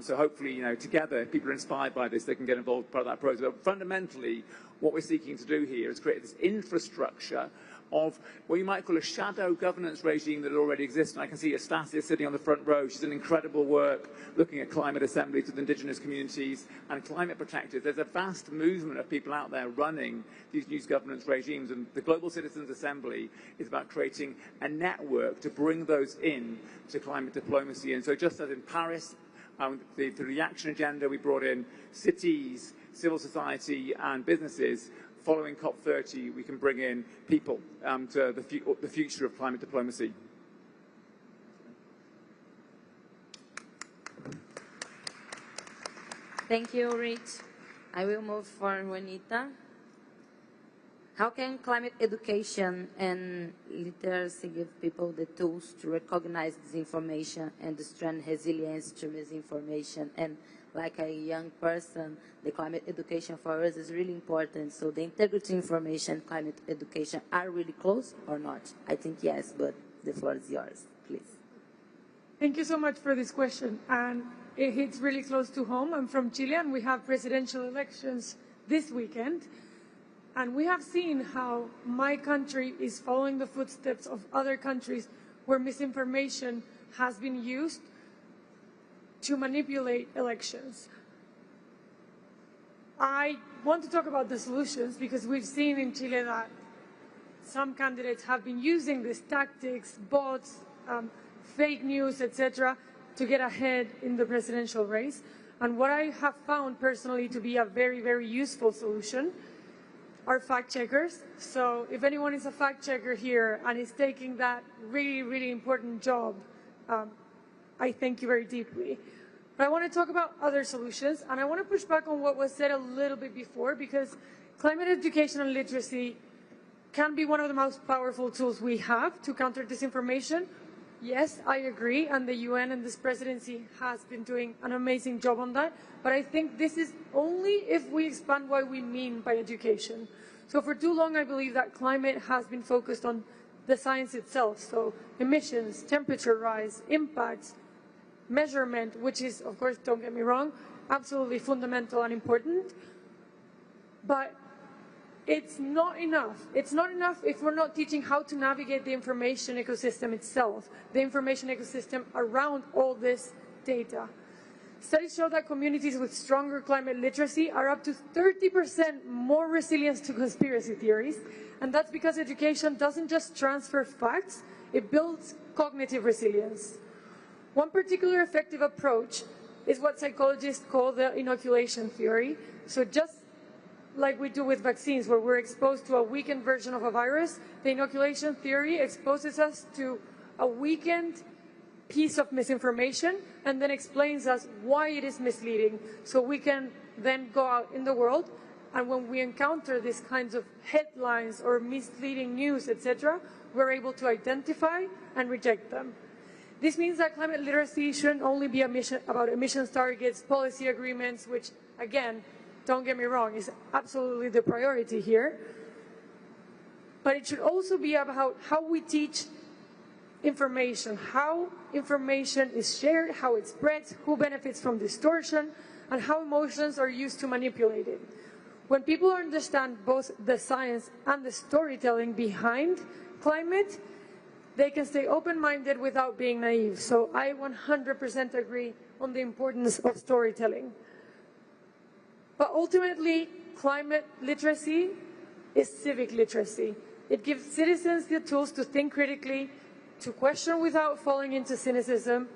So hopefully, you know, together, if people are inspired by this, they can get involved as part of that process. But fundamentally, what we're seeking to do here is create this infrastructure of what you might call a shadow governance regime that already exists. And I can see Estasia sitting on the front row. She's done incredible work looking at climate assemblies with indigenous communities and climate protectors. There's a vast movement of people out there running these new governance regimes. And the Global Citizens Assembly is about creating a network to bring those in to climate diplomacy. And so just as in Paris, through the action agenda, we brought in cities, civil society and businesses. Following COP30, we can bring in people to the future of climate diplomacy. Thank you, Rich. I will move for Juanita. How can climate education and literacy give people the tools to recognize disinformation and to strengthen resilience to misinformation? And like a young person, the climate education for us is really important. So the integrity information, climate education are really close or not? I think yes, but the floor is yours, please. Thank you so much for this question. And it hits really close to home. I'm from Chile and we have presidential elections this weekend. And we have seen how my country is following the footsteps of other countries where misinformation has been used to manipulate elections. I want to talk about the solutions because we've seen in Chile that some candidates have been using these tactics, bots, fake news, etc., to get ahead in the presidential race. And what I have found personally to be a very, very useful solution are fact checkers. So if anyone is a fact checker here and is taking that really, really important job, I thank you very deeply. But I want to talk about other solutions, and I want to push back on what was said a little bit before, because climate education and literacy can be one of the most powerful tools we have to counter disinformation. Yes, I agree, and the UN and this presidency has been doing an amazing job on that, but I think this is only if we expand what we mean by education. So for too long, I believe that climate has been focused on the science itself, so emissions, temperature rise, impacts, measurement, which is, of course, don't get me wrong, absolutely fundamental and important, but it's not enough. It's not enough if we're not teaching how to navigate the information ecosystem itself, the information ecosystem around all this data. Studies show that communities with stronger climate literacy are up to 30% more resilient to conspiracy theories, and that's because education doesn't just transfer facts, it builds cognitive resilience. One particular effective approach is what psychologists call the inoculation theory. So just like we do with vaccines, where we're exposed to a weakened version of a virus, the inoculation theory exposes us to a weakened piece of misinformation and then explains us why it is misleading. So we can then go out in the world, and when we encounter these kinds of headlines or misleading news, etc., we're able to identify and reject them. This means that climate literacy shouldn't only be about emissions targets, policy agreements, which, again, don't get me wrong, is absolutely the priority here. But it should also be about how we teach information, how information is shared, how it spreads, who benefits from distortion, and how emotions are used to manipulate it. When people understand both the science and the storytelling behind climate, they can stay open-minded without being naive. So I 100% agree on the importance of storytelling. But ultimately, climate literacy is civic literacy. It gives citizens the tools to think critically, to question without falling into cynicism,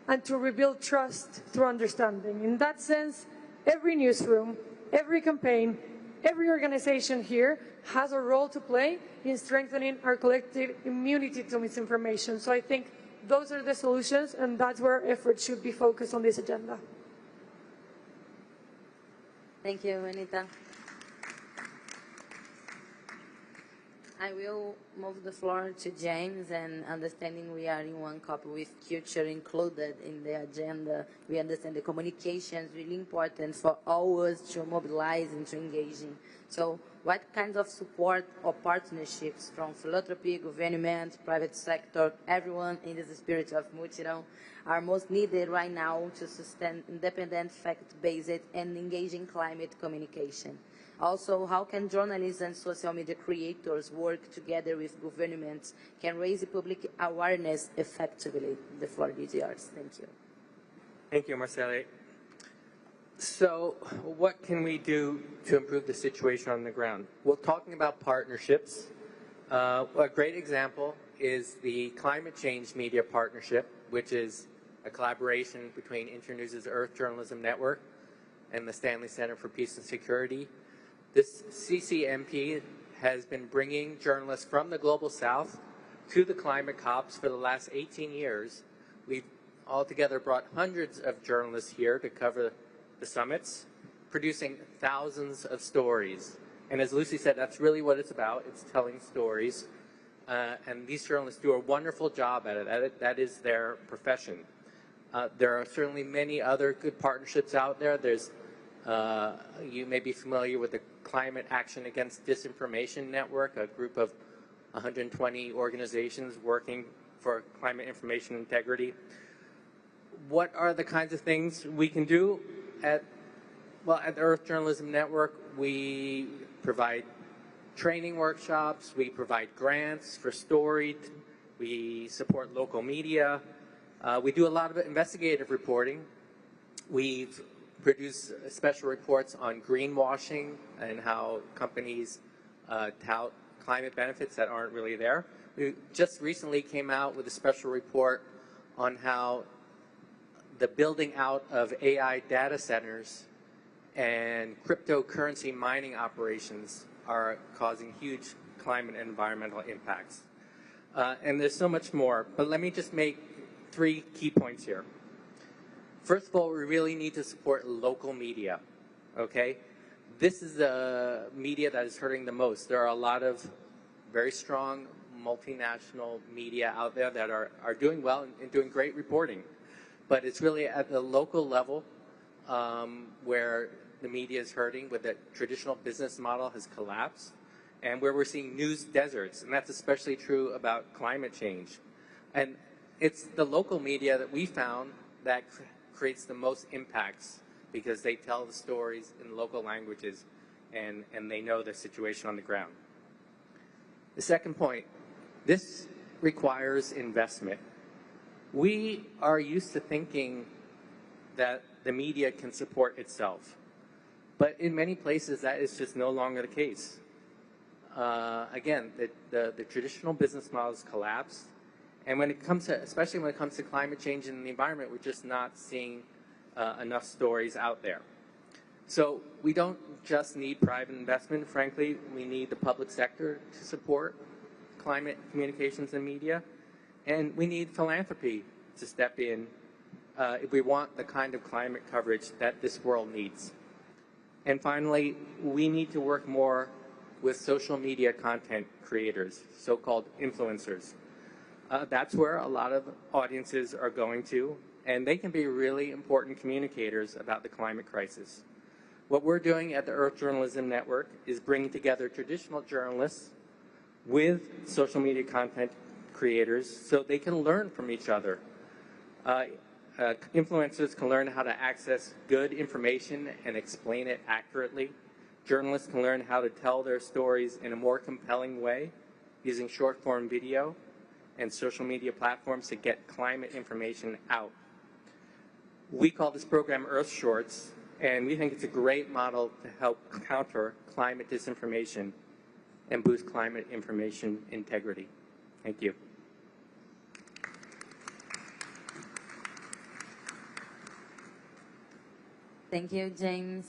and to rebuild trust through understanding. In that sense, every newsroom, every campaign, every organization here has a role to play in strengthening our collective immunity to misinformation. So I think those are the solutions, and that's where efforts should be focused on this agenda. Thank you, Anita. I will move the floor to James, and understanding we are in one COP with culture included in the agenda, we understand the communication is really important for all us to mobilize and to engage in. So what kinds of support or partnerships from philanthropy, government, private sector, everyone in this spirit of multidão are most needed right now to sustain independent, fact-based and engaging climate communication? Also, how can journalists and social media creators work together with governments, can raise public awareness effectively? The floor is yours. Thank you. Thank you, Marceli. So what can we do to improve the situation on the ground? Well, talking about partnerships, a great example is the Climate Change Media Partnership, which is a collaboration between Internews' Earth Journalism Network and the Stanley Center for Peace and Security. This CCMP has been bringing journalists from the Global South to the climate COPs for the last 18 years. We've altogether brought hundreds of journalists here to cover the summits, producing thousands of stories. And as Lucy said, that's really what it's about. It's telling stories. And these journalists do a wonderful job at it. That is their profession. There are certainly many other good partnerships out there. There's you may be familiar with the Climate Action Against Disinformation Network, a group of 120 organizations working for climate information integrity. What are the kinds of things we can do? At the Earth Journalism Network, we provide training workshops, we provide grants for story, we support local media, we do a lot of investigative reporting. We've produce special reports on greenwashing and how companies tout climate benefits that aren't really there. We just recently came out with a special report on how the building out of AI data centers and cryptocurrency mining operations are causing huge climate and environmental impacts. And there's so much more, but let me just make 3 key points here. First of all, we really need to support local media, okay? This is the media that is hurting the most. There are a lot of very strong multinational media out there that are doing well and doing great reporting. But it's really at the local level where the media is hurting, where the traditional business model has collapsed, and where we're seeing news deserts. And that's especially true about climate change. And it's the local media that we found that creates the most impacts because they tell the stories in local languages and they know the situation on the ground. The second point, this requires investment. We are used to thinking that the media can support itself, but in many places that is just no longer the case. Again, the traditional business models collapsed. And when it comes to, especially when it comes to climate change and the environment, we're just not seeing enough stories out there. So we don't just need private investment, frankly, we need the public sector to support climate communications and media. And we need philanthropy to step in if we want the kind of climate coverage that this world needs. And finally, we need to work more with social media content creators, so-called influencers. That's where a lot of audiences are going to, and they can be really important communicators about the climate crisis. What we're doing at the Earth Journalism Network is bringing together traditional journalists with social media content creators so they can learn from each other. Influencers can learn how to access good information and explain it accurately. Journalists can learn how to tell their stories in a more compelling way using short-form video and social media platforms to get climate information out. We call this program Earth Shorts, and we think it's a great model to help counter climate disinformation and boost climate information integrity. Thank you. Thank you, James.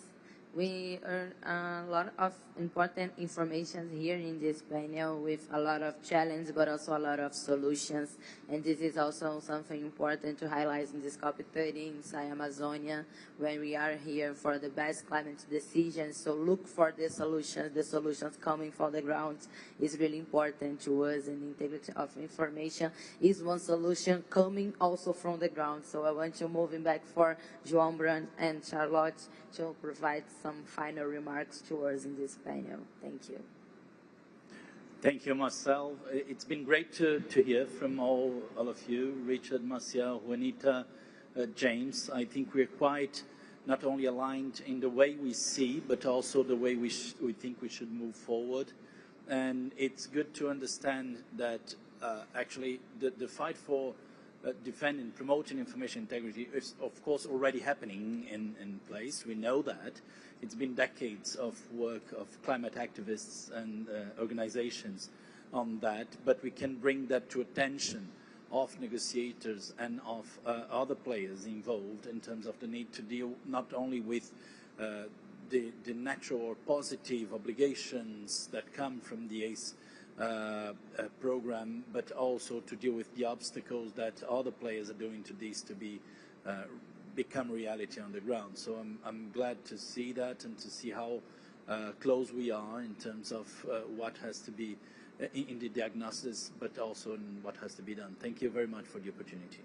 We earned a lot of important information here in this panel with a lot of challenges, but also a lot of solutions. And this is also something important to highlight in this COP30 inside Amazonia, when we are here for the best climate decisions. So look for the solutions coming from the ground is really important to us, and integrity of information is one solution coming also from the ground. So I want to move back for João Brand and Charlotte to provide some final remarks to us in this panel. Thank you. Thank you, Marcel. It's been great to hear from all of you, Richard, Marcial, Juanita, James. I think we're quite not only aligned in the way we see, but also the way we think we should move forward. And it's good to understand that actually the fight for defending, promoting information integrity is, of course, already happening in place. We know that. It's been decades of work of climate activists and organizations on that, but we can bring that to attention of negotiators and of other players involved in terms of the need to deal not only with the natural or positive obligations that come from the ACE program, but also to deal with the obstacles that other players are doing to this to become reality on the ground. So I'm glad to see that and to see how close we are in terms of what has to be in the diagnosis, but also in what has to be done. Thank you very much for the opportunity.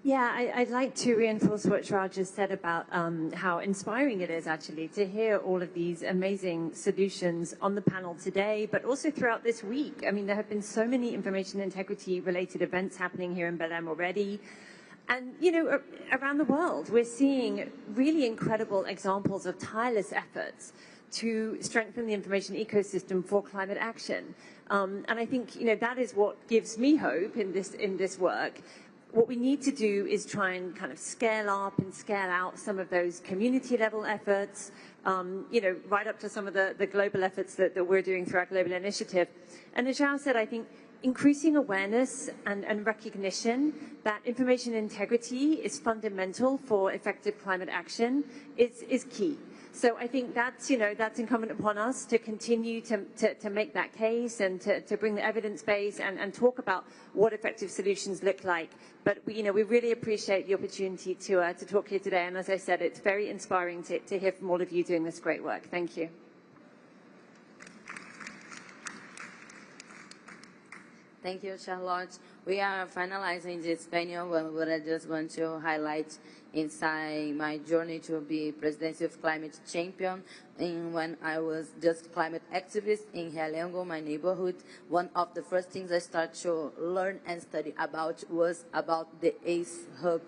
Yeah, I'd like to reinforce what João just said about how inspiring it is actually to hear all of these amazing solutions on the panel today, but also throughout this week. I mean, there have been so many information integrity related events happening here in BELEM already. And, you know, around the world, we're seeing really incredible examples of tireless efforts to strengthen the information ecosystem for climate action. And I think, you know, that is what gives me hope in this work. What we need to do is try and kind of scale up and scale out some of those community level efforts, you know, right up to some of the global efforts that we're doing through our global initiative. And as João said, I think increasing awareness and recognition that information integrity is fundamental for effective climate action is key. So I think that's, you know, that's incumbent upon us to continue to make that case and to bring the evidence base and talk about what effective solutions look like. But we really appreciate the opportunity to talk here today. And as I said, it's very inspiring to hear from all of you doing this great work. Thank you. Thank you, Charlotte. We are finalizing this panel, but I just want to highlight inside my journey to be Presidency of Climate Champion. And when I was just climate activist in Realengo, my neighborhood, one of the first things I started to learn and study about was about the ACE Hub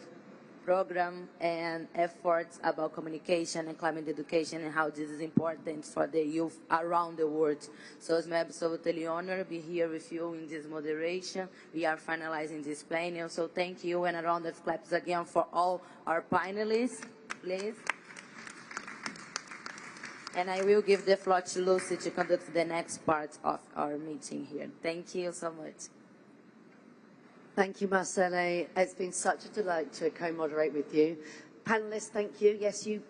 program and efforts about communication and climate education and how this is important for the youth around the world. So it's my absolutely honor to be here with you in this moderation. We are finalizing this panel, so thank you, and a round of claps again for all our panelists, please. And I will give the floor to Lucy to conduct the next part of our meeting here. Thank you so much. Thank you, Marcele. It's been such a delight to co-moderate with you. Panelists, thank you. Yes, you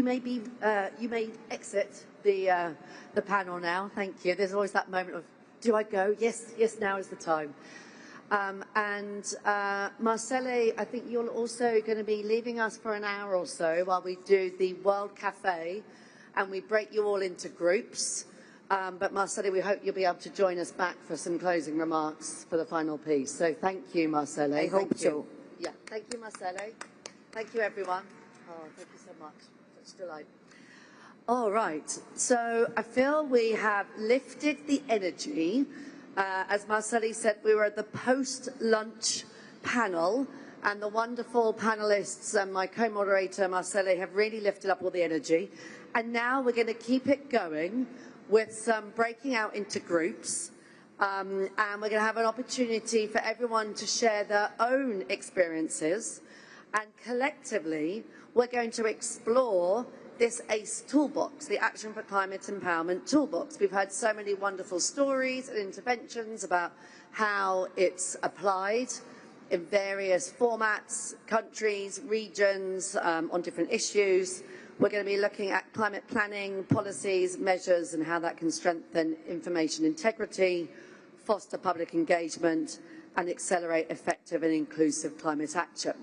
may exit the panel now. Thank you. There's always that moment of, do I go? Yes, now is the time. Marcele, I think you're also going to be leaving us for an hour or so while we do the World Cafe, and we break you all into groups. But Marcele, we hope you'll be able to join us back for some closing remarks for the final piece. So thank you, Marcele. I hope so. Yeah, thank you, Marcele. Thank you, everyone. Oh, thank you so much. Such delight. All right. So I feel we have lifted the energy. As Marcele said, we were at the post-lunch panel, and the wonderful panelists and my co-moderator, Marcele, have really lifted up all the energy. And now we're going to keep it going with some breaking out into groups, and we're going to have an opportunity for everyone to share their own experiences, and collectively we're going to explore this ACE toolbox, the Action for Climate Empowerment toolbox. We've heard so many wonderful stories and interventions about how it's applied, in various formats, countries, regions, on different issues. We're going to be looking at climate planning, policies, measures, and how that can strengthen information integrity, foster public engagement, and accelerate effective and inclusive climate action.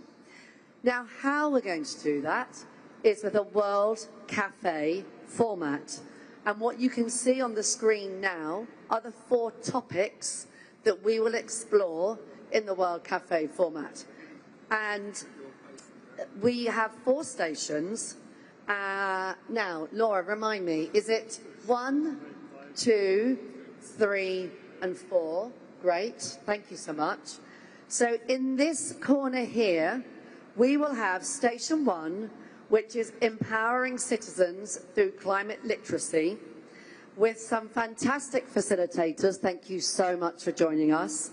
Now, how we're going to do that is with a World Cafe format. And what you can see on the screen now are the 4 topics that we will explore in the World Cafe format. And we have 4 stations. Now, Laura, remind me, is it 1, 2, 3, and 4? Great, thank you so much. So in this corner here, we will have Station 1, which is empowering citizens through climate literacy, with some fantastic facilitators. Thank you so much for joining us.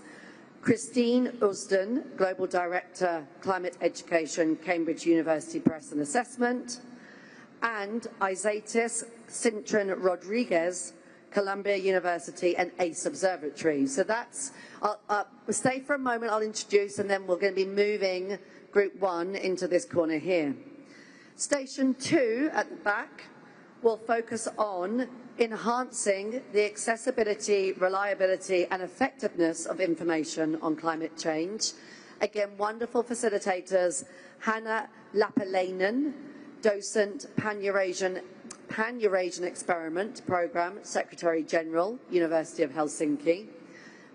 Christine Usden, Global Director, Climate Education, Cambridge University Press and Assessment, and Isaitis Cintron Rodriguez, Columbia University and ACE Observatory. So that's, we'll stay for a moment, I'll introduce, and then we're going to be moving Group 1 into this corner here. Station 2 at the back will focus on enhancing the accessibility, reliability and effectiveness of information on climate change. Again, wonderful facilitators, Hannah Lapalainen, docent, Pan-Eurasian Experiment Programme, Secretary General, University of Helsinki,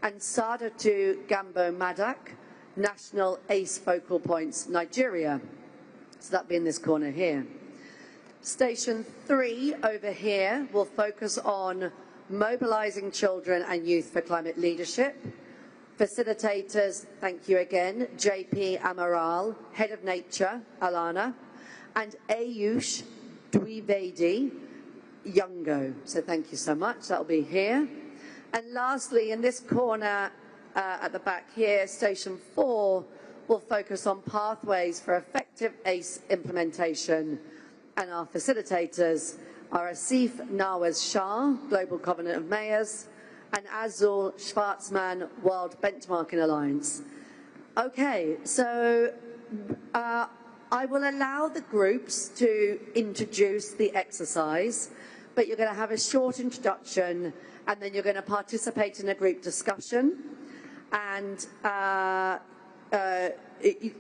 and Sadatu Gambo Madak, National ACE Focal Points, Nigeria. So that'll be in this corner here. Station 3 over here will focus on mobilising children and youth for climate leadership. Facilitators, thank you again, JP Amaral, Head of Nature, Alana, and Ayush Dwivedi Youngo. So thank you so much, that'll be here. And lastly, in this corner at the back here, Station 4 will focus on pathways for effective ACE implementation. And our facilitators are Asif Nawaz Shah, Global Covenant of Mayors, and Azul Schwarzman, World Benchmarking Alliance. Okay, so I will allow the groups to introduce the exercise, but you're going to have a short introduction, and then you're going to participate in a group discussion, and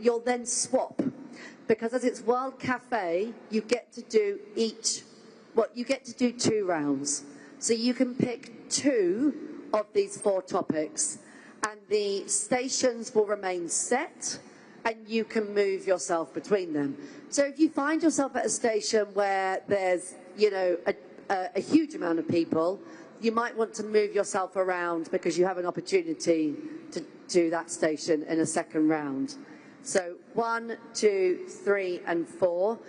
you'll then swap. Because as it's World Cafe, you get to do you get to do 2 rounds. So you can pick 2 of these 4 topics, and the stations will remain set, and you can move yourself between them. So if you find yourself at a station where there's, you know, a huge amount of people, you might want to move yourself around because you have an opportunity to do that station in a second round. So 1, 2, 3, and 4.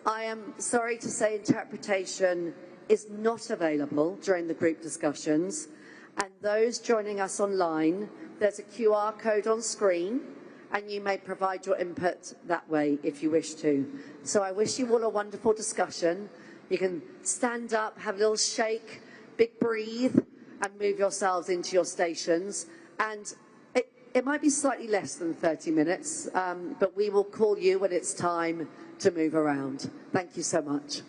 I am sorry to say interpretation is not available during the group discussions. And those joining us online, there's a QR code on screen, and you may provide your input that way if you wish to. So I wish you all a wonderful discussion. You can stand up, have a little shake, big breathe, and move yourselves into your stations. And it might be slightly less than 30 minutes, but we will call you when it's time to move around. Thank you so much.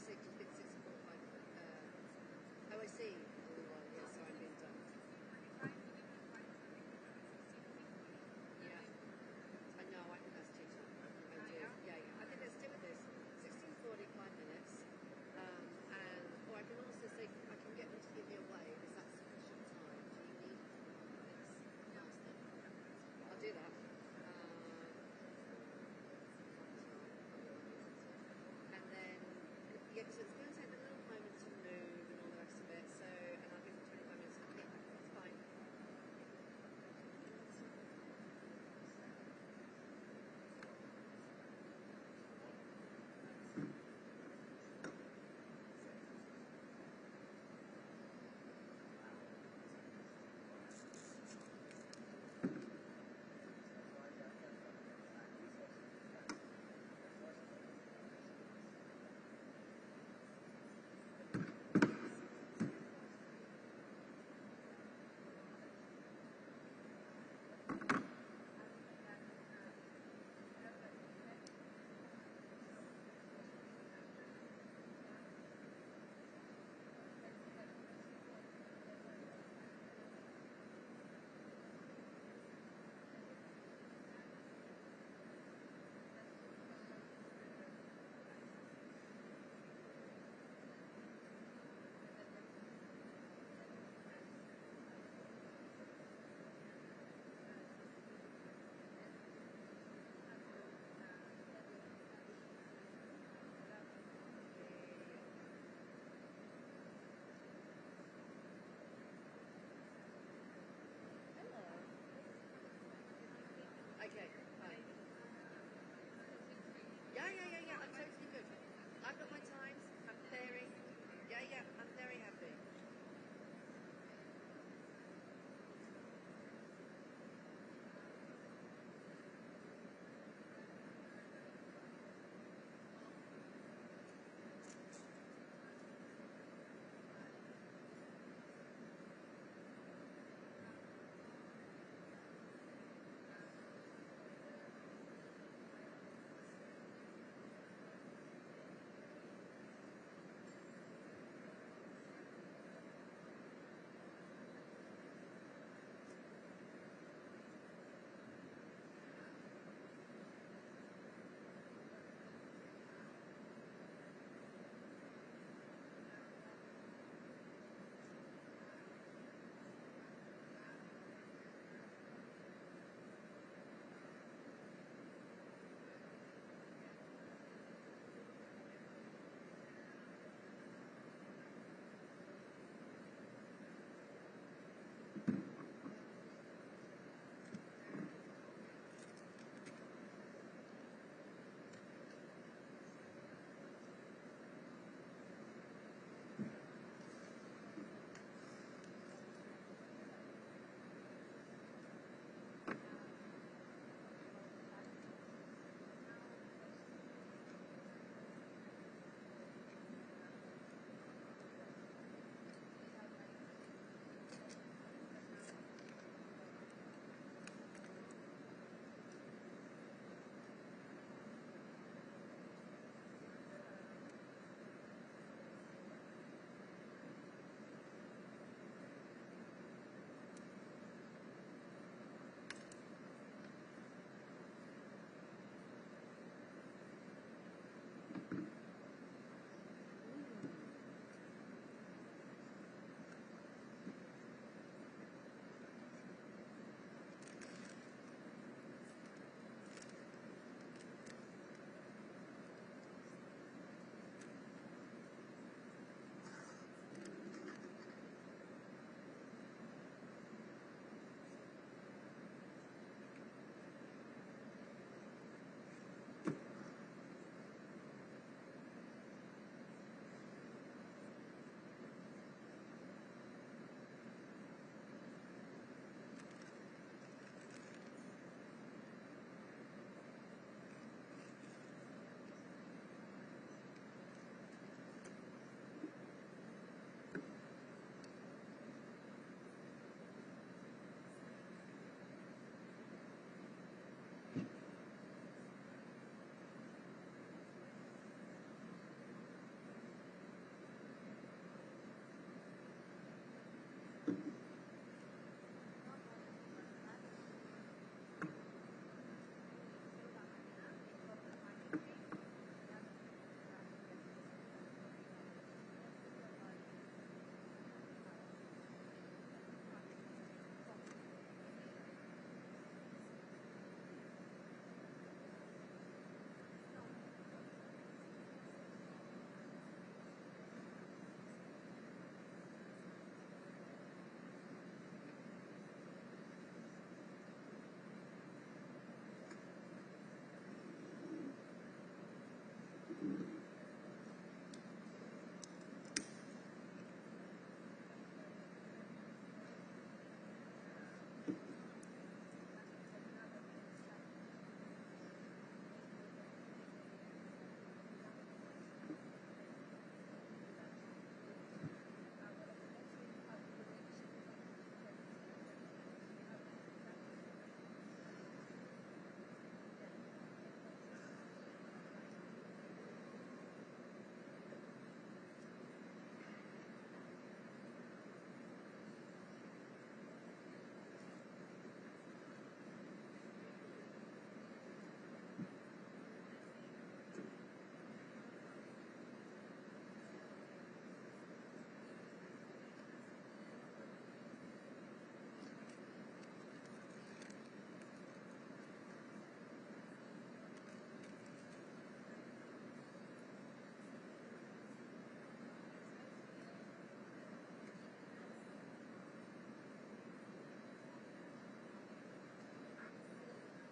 say just been 6:45. Oh, I see. Yes, so I'm being done. Yeah. I know. I think that's too tough. I do. Yeah. I think let's stick with this. 16:45 minutes. Or I can also say I can get them to give me away. Is that sufficient time? Do you need minutes? I'll do that. And then, yeah, because it's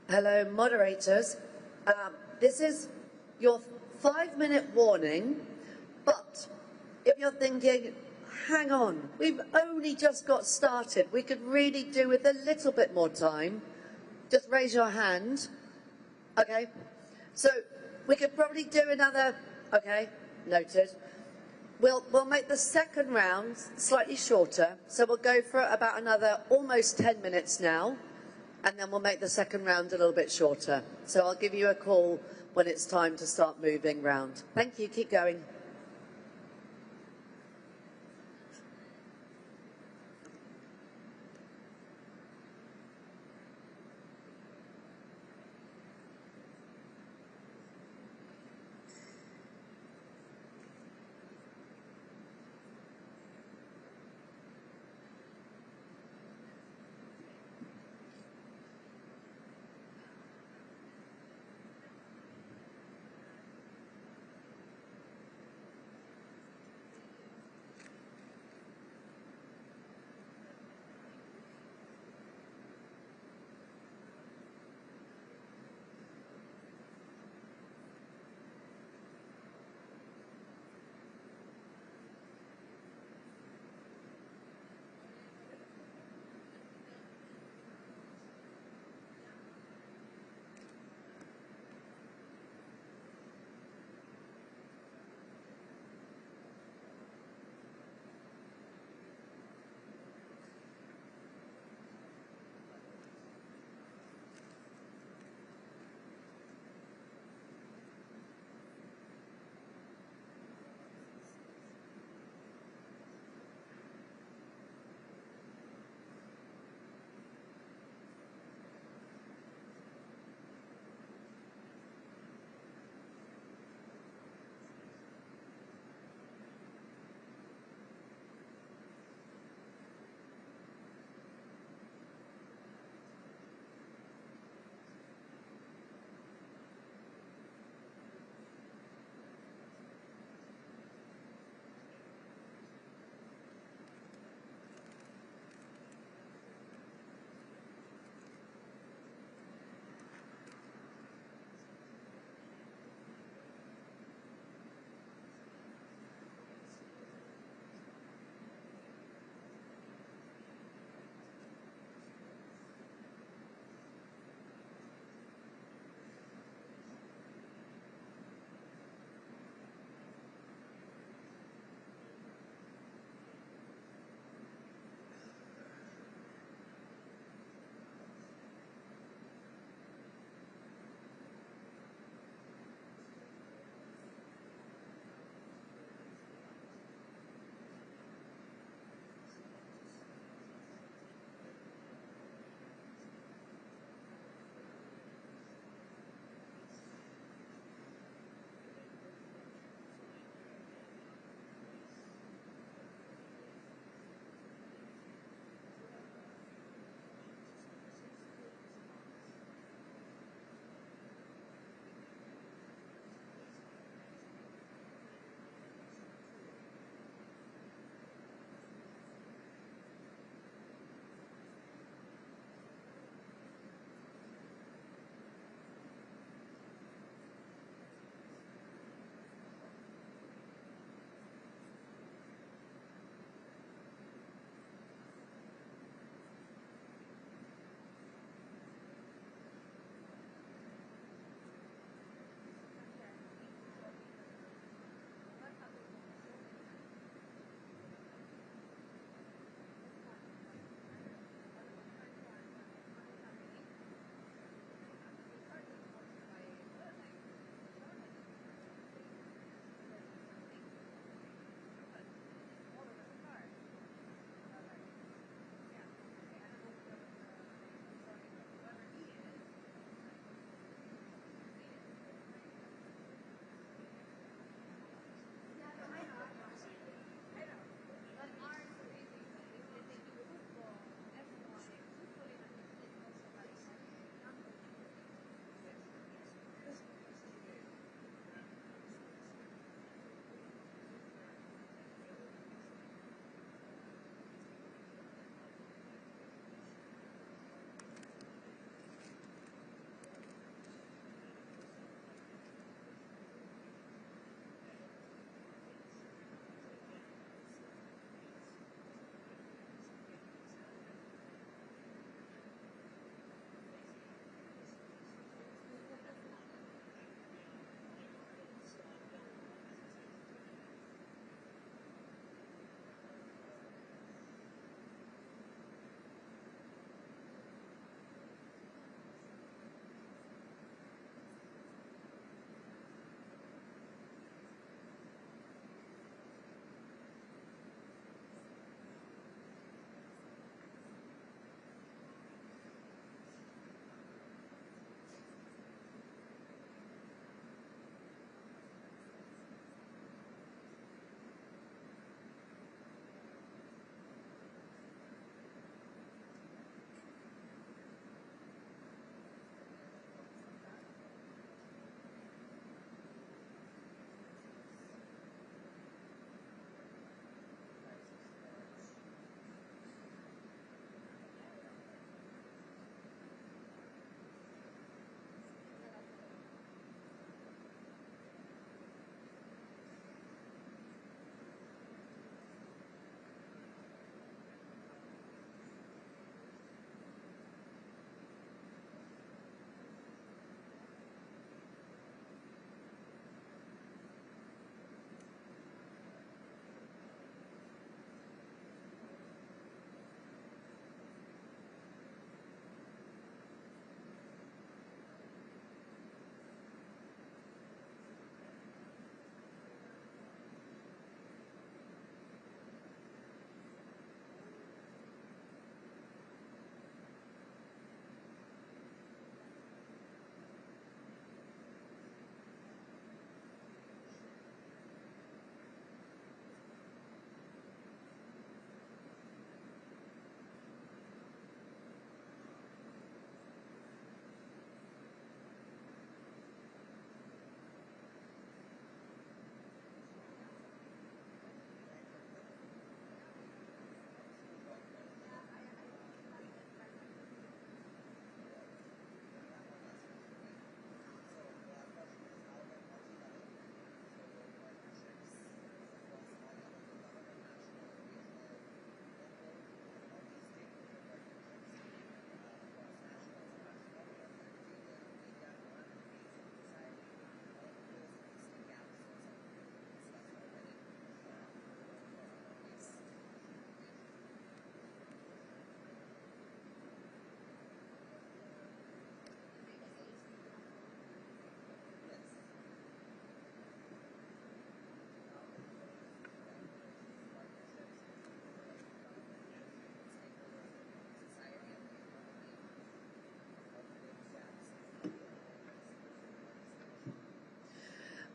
Hello, moderators. This is your 5-minute warning, but if you're thinking, hang on, we've only just got started, we could really do with a little bit more time, just raise your hand. Okay, so we could probably do another, okay, noted. We'll make the second round slightly shorter, so we'll go for about another almost 10 minutes now, and then we'll make the second round a little bit shorter. So I'll give you a call when it's time to start moving round. Thank you, keep going.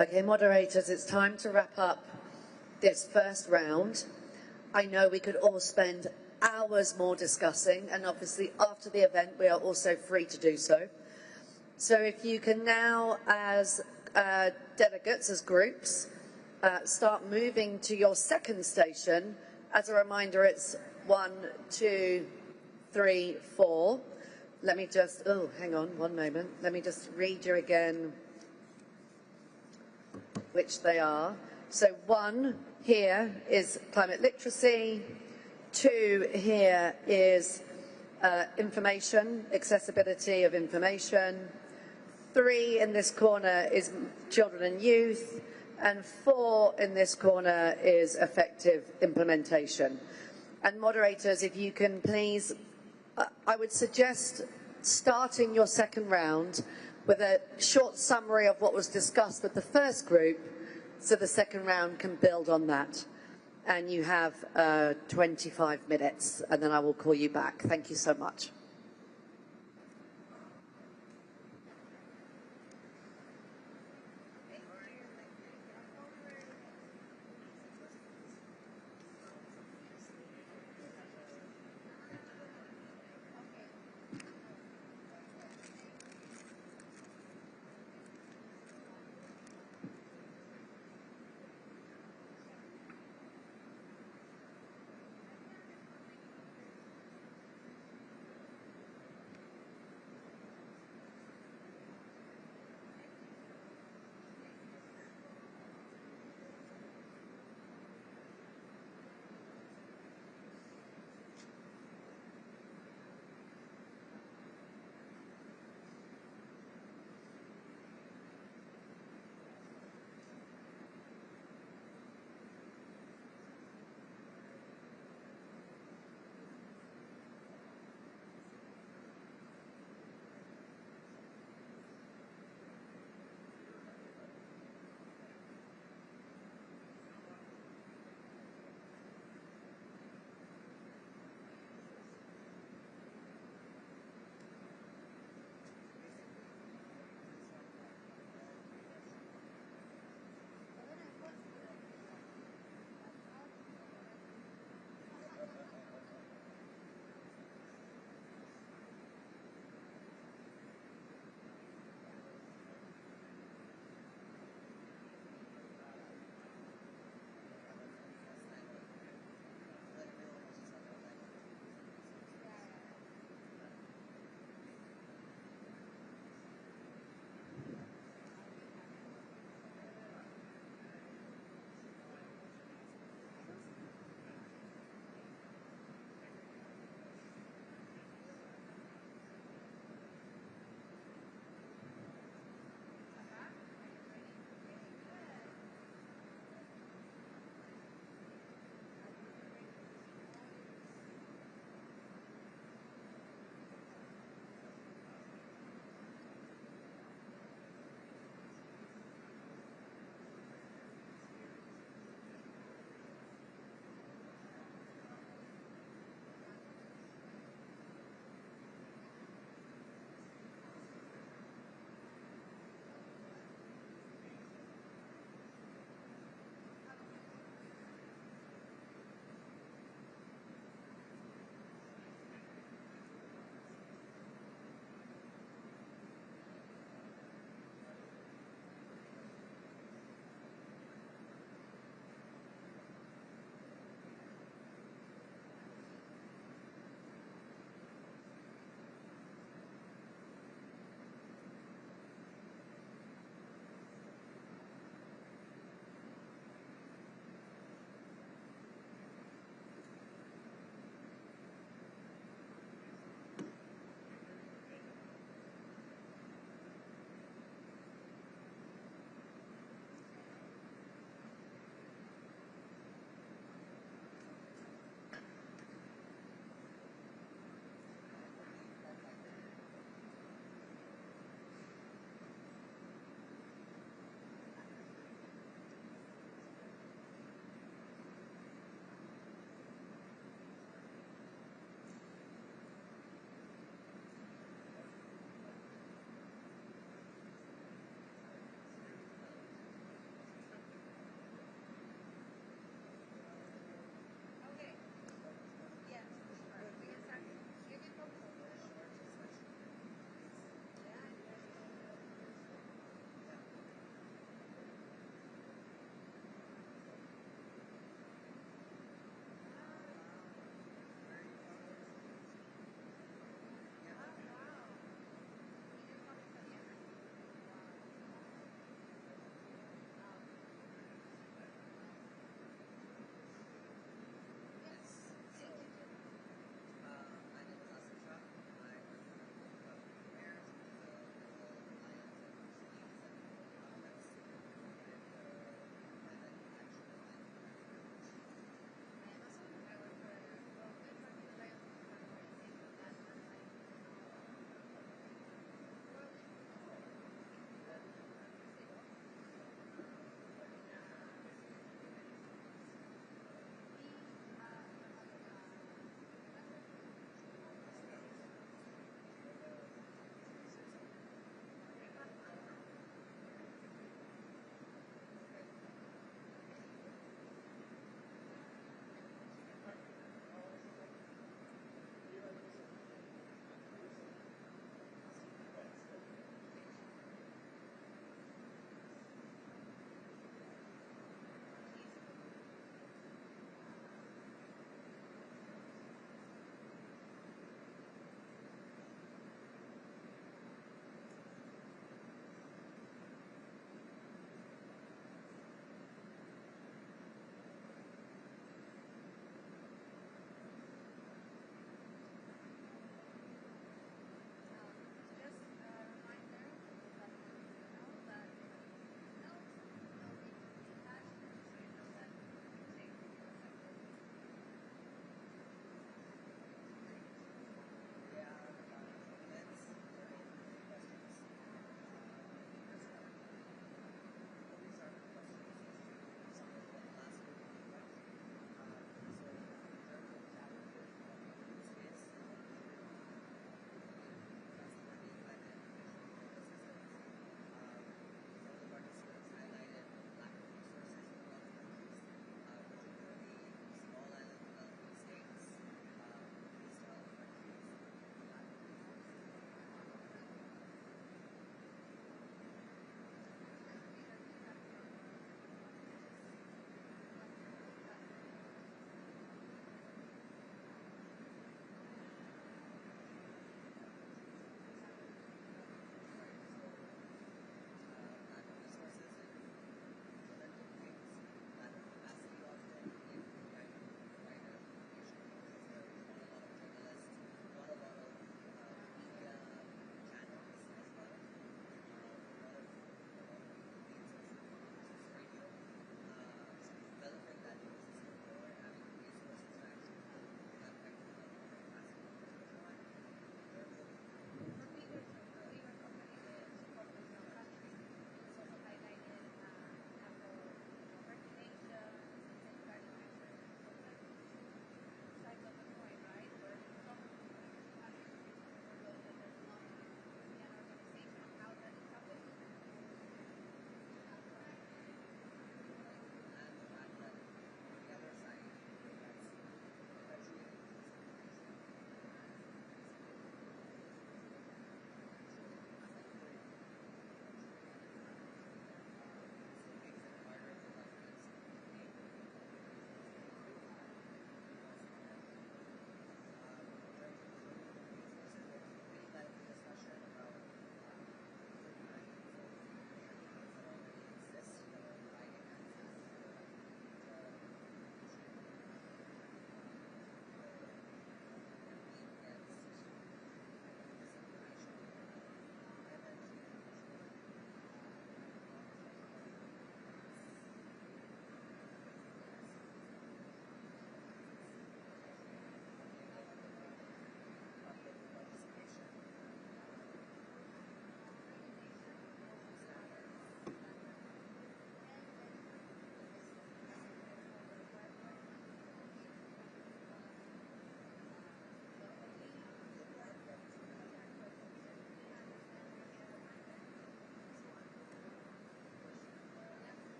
Okay, moderators, it's time to wrap up this first round. I know we could all spend hours more discussing, and obviously after the event we are also free to do so. So if you can now, as delegates, as groups, start moving to your second station. As a reminder, it's 1, 2, 3, 4. Let me just, oh, hang on one moment. Let me just read you again which they are. So 1 here is climate literacy. 2 here is information, accessibility of information. 3 in this corner is children and youth. And 4 in this corner is effective implementation. And moderators, if you can please, I would suggest starting your second round with a short summary of what was discussed with the first group, so the second round can build on that. And you have 25 minutes, and then I will call you back. Thank you so much.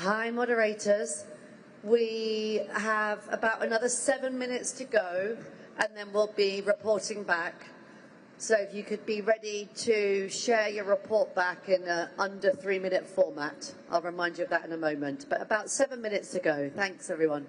Hi, moderators. We have about another 7 minutes to go, and then we'll be reporting back. So if you could be ready to share your report back in an under 3-minute format. I'll remind you of that in a moment. But about 7 minutes to go. Thanks, everyone.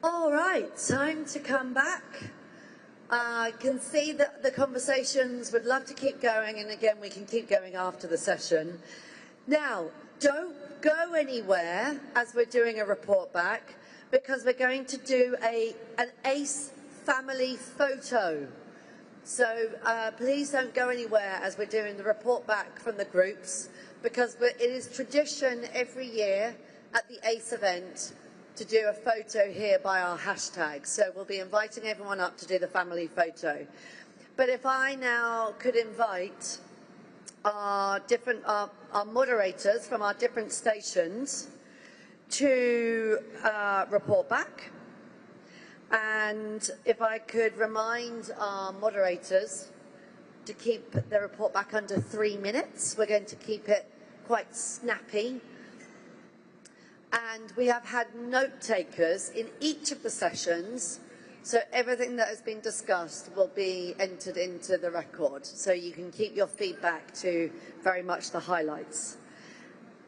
All right, time to come back. I can see that the conversations would love to keep going, and again, we can keep going after the session. Now, don't go anywhere as we're doing a report back, because we're going to do an ACE family photo. So please don't go anywhere as we're doing the report back from the groups, because it is tradition every year at the ACE event to do a photo here by our hashtag. So we'll be inviting everyone up to do the family photo. But if I now could invite our moderators from our different stations to report back. And if I could remind our moderators to keep the report back under 3 minutes. We're going to keep it quite snappy. And we have had note takers in each of the sessions, so everything that has been discussed will be entered into the record. So you can keep your feedback to very much the highlights.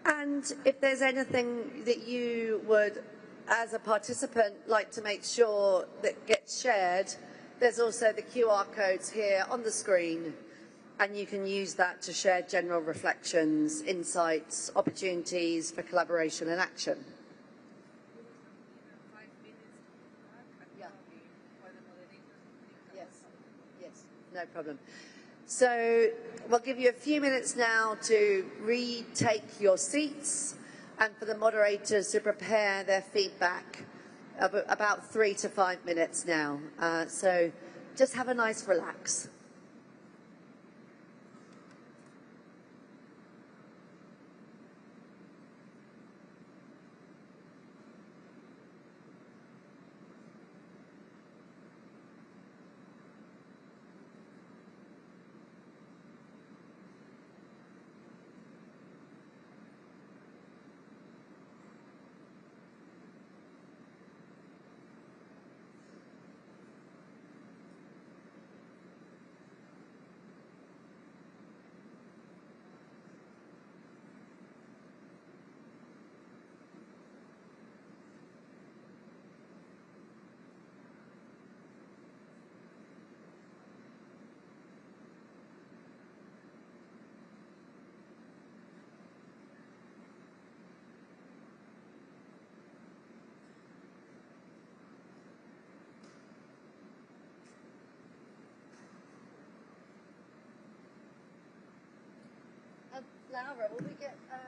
And if there's anything that you would, as a participant, like to make sure that gets shared, there's also the QR codes here on the screen, and you can use that to share general reflections, insights, opportunities for collaboration and action. Yes, no problem. So we'll give you a few minutes now to retake your seats and for the moderators to prepare their feedback, about 3 to 5 minutes now. So just have a nice relax. Laura, will we get back?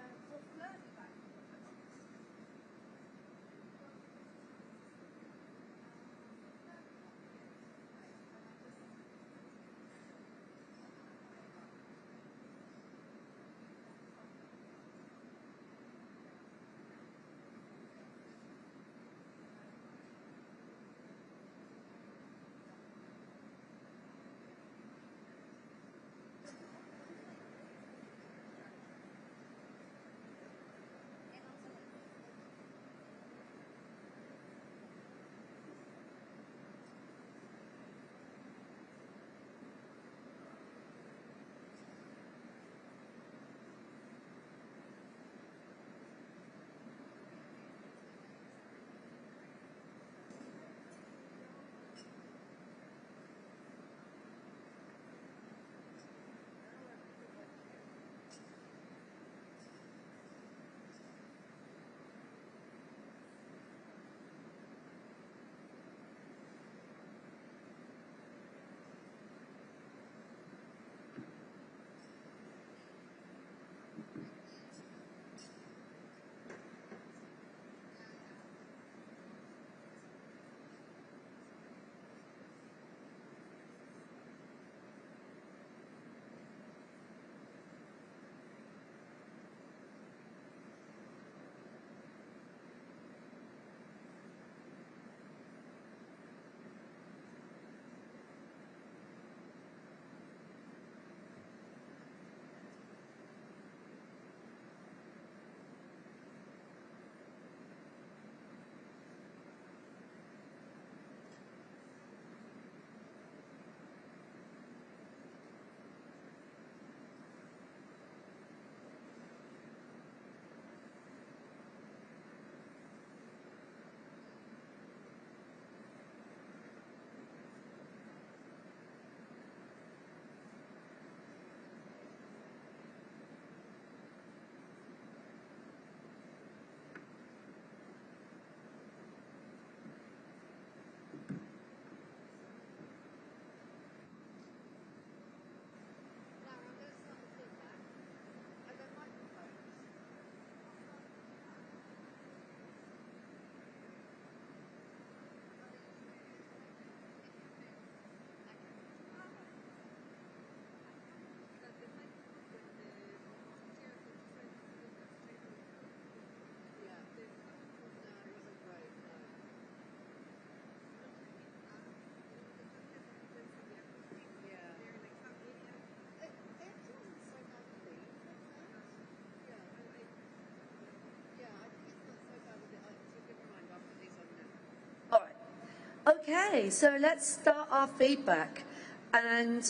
Okay, so let's start our feedback. And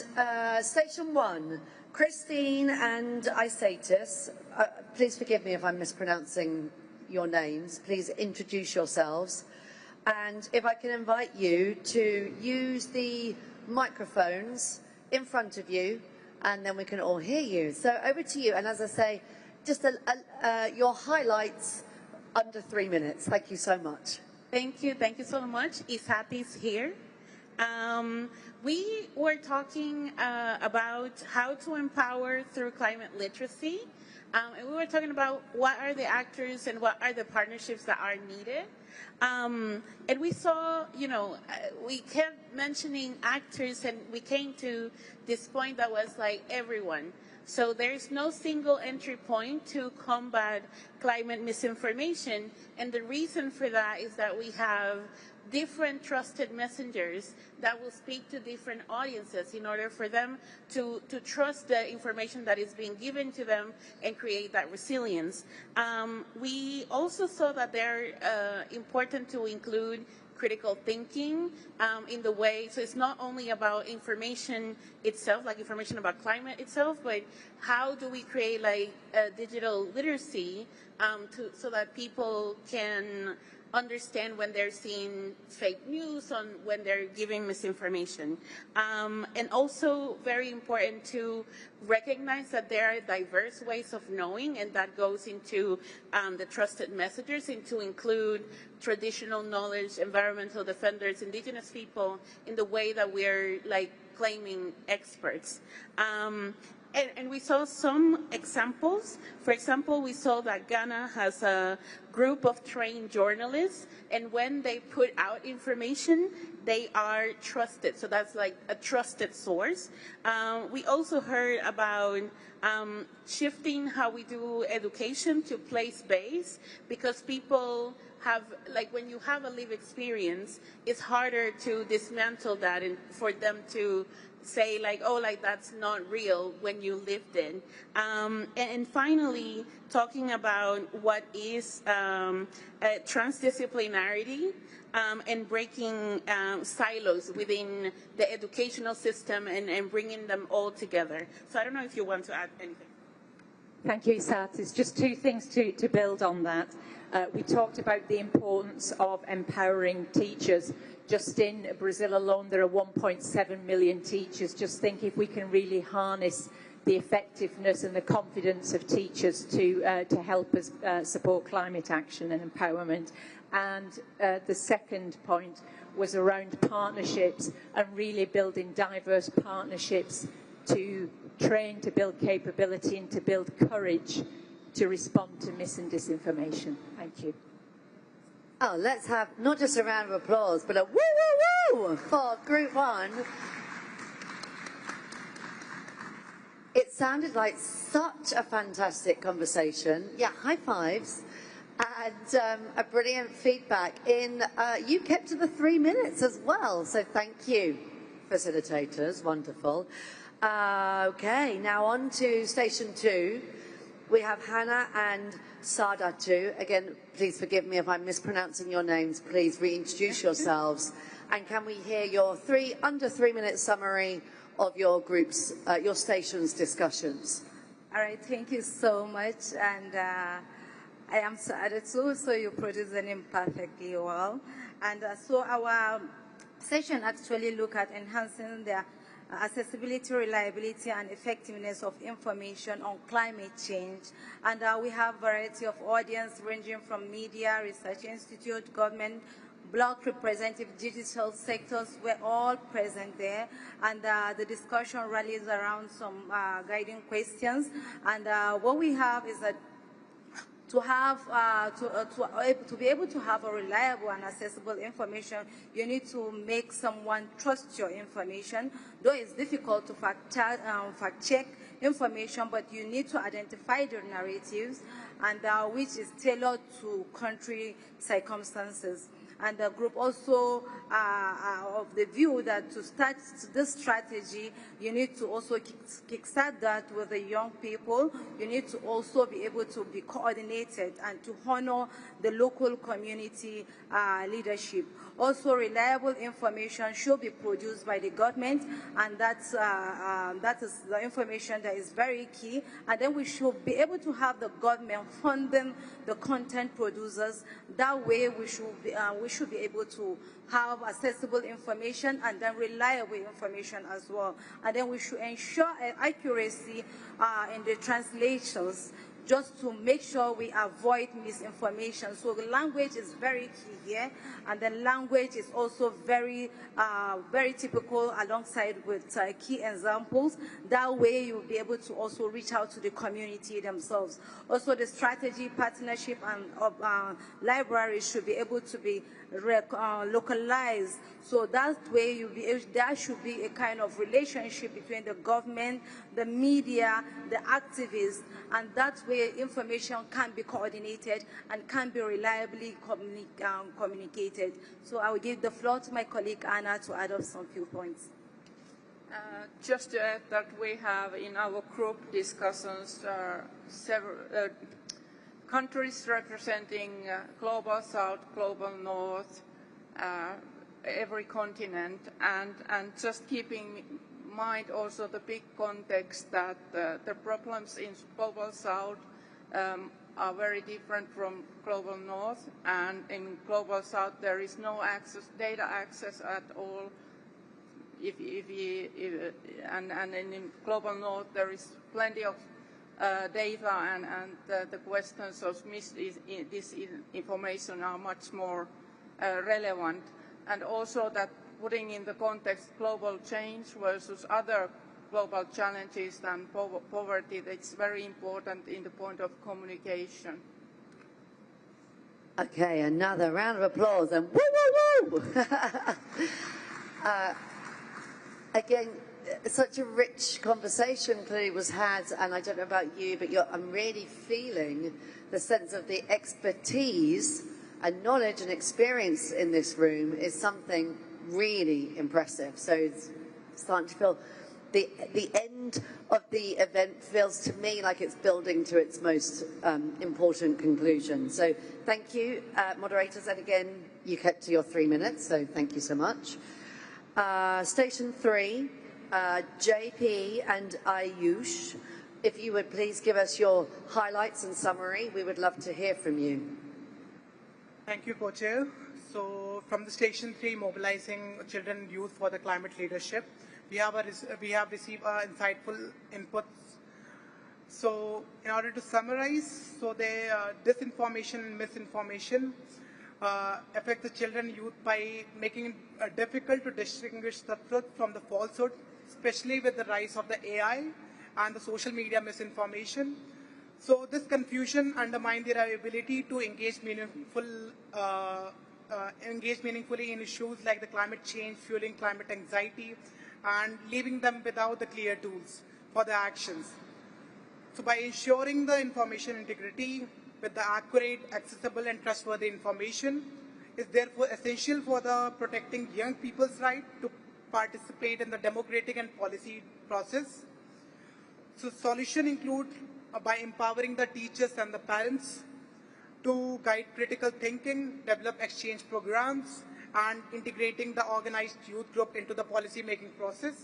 Station 1, Christine and Isatis, please forgive me if I'm mispronouncing your names. Please introduce yourselves. And if I can invite you to use the microphones in front of you, and then we can all hear you. So over to you. And as I say, just your highlights under 3 minutes. Thank you so much. Thank you so much. Isatis here. We were talking about how to empower through climate literacy. And we were talking about what are the actors and what are the partnerships that are needed. And we saw, we kept mentioning actors, and we came to this point that was like everyone. So there's no single entry point to combat climate misinformation. And the reason for that is that we have different trusted messengers that will speak to different audiences in order for them to trust the information that is being given to them and create that resilience. We also saw that they're important to include critical thinking in the way, so it's not only about information itself, like information about climate itself, but how do we create like digital literacy so that people can understand when they're seeing fake news, on when they're giving misinformation. And also very important to recognize that there are diverse ways of knowing, and that goes into the trusted messengers, and to include traditional knowledge, environmental defenders, indigenous people in the way that we're like claiming experts. And we saw some examples. For example, we saw that Ghana has a group of trained journalists, and when they put out information, they are trusted. So that's like a trusted source. We also heard about shifting how we do education to place-based, because people have, like when you have a lived experience, it's harder to dismantle that and for them to say like, oh, like that's not real when you lived it. And finally, talking about what is transdisciplinarity and breaking silos within the educational system and bringing them all together. So I don't know if you want to add anything. Thank you, Isatis. Just two things to build on that. We talked about the importance of empowering teachers. Just in Brazil alone, there are 1.7 million teachers. Just think if we can really harness the effectiveness and the confidence of teachers to help us support climate action and empowerment. And the second point was around partnerships and really building diverse partnerships to train, to build capability, and to build courage to respond to mis and disinformation. Thank you. Oh, let's have not just a round of applause, but a woo, woo, woo for Group 1. It sounded like such a fantastic conversation. Yeah, high fives. And a brilliant feedback. You kept to the 3 minutes as well, so thank you, facilitators. Wonderful. Okay, now on to Station 2. We have Hannah and Sadatu. Again, please forgive me if I'm mispronouncing your names. Please reintroduce yourselves. And can we hear your under 3 minute summary of your groups, your station's discussions? All right, thank you so much. And I am Sadatu, so you produce the name perfectly well. And so our session actually look at enhancing the accessibility, reliability, and effectiveness of information on climate change. And we have a variety of audience ranging from media, research institute, government, block representative, digital sectors. We're all present there. And the discussion rallies around some guiding questions. And what we have is that to be able to have a reliable and accessible information, you need to make someone trust your information. Though it's difficult to fact check information, but you need to identify the narratives, and which is tailored to country circumstances. And the group also of the view that to start this strategy, you need to also kickstart that with the young people. You need to also be able to be coordinated and to honor the local community leadership. Also, reliable information should be produced by the government, and that is the information that is very key. And then we should be able to have the government funding the content producers. That way, we should be able to have accessible information and then reliable information as well. And then we should ensure accuracy in the translations, just to make sure we avoid misinformation. So the language is very key here, and the language is also very, very typical alongside with key examples. That way you'll be able to also reach out to the community themselves. Also the strategy, partnership, and libraries should be able to be localized. So that way there should be a kind of relationship between the government, the media, the activists, and that way information can be coordinated and can be reliably communicated. So I will give the floor to my colleague Anna to add up some few points. Just to add that we have in our group discussions several countries representing Global South, Global North, every continent, and just keeping in mind also the big context that the problems in Global South are very different from Global North, and in Global South there is no data access at all. And in Global North there is plenty of data, and the questions of disinformation are much more relevant. And also that putting in the context global change versus other global challenges than poverty, that's very important in the point of communication. Okay, another round of applause and woo, woo, woo! Again, such a rich conversation clearly was had, and I don't know about you, but I'm really feeling the sense of the expertise and knowledge and experience in this room is something really impressive. So it's starting to feel the end of the event feels to me like it's building to its most important conclusion. So thank you, moderators, and again, you kept to your 3 minutes, so thank you so much. Station 3, JP and Ayush, if you would please give us your highlights and summary, we would love to hear from you. Thank you, Co-Chair. So from the Station 3, Mobilizing Children and Youth for the Climate Leadership, we have received insightful inputs. So in order to summarize, so disinformation and misinformation affect the children and youth by making it difficult to distinguish the truth from the falsehood, especially with the rise of the AI and the social media misinformation. So this confusion undermines their ability to engage meaningfully in issues like the climate change, fueling climate anxiety, and leaving them without the clear tools for their actions. So by ensuring the information integrity with the accurate, accessible, and trustworthy information is therefore essential for the protecting young people's right to participate in the democratic and policy process. So solution include by empowering the teachers and the parents to guide critical thinking, develop exchange programs, and integrating the organized youth group into the policy-making process.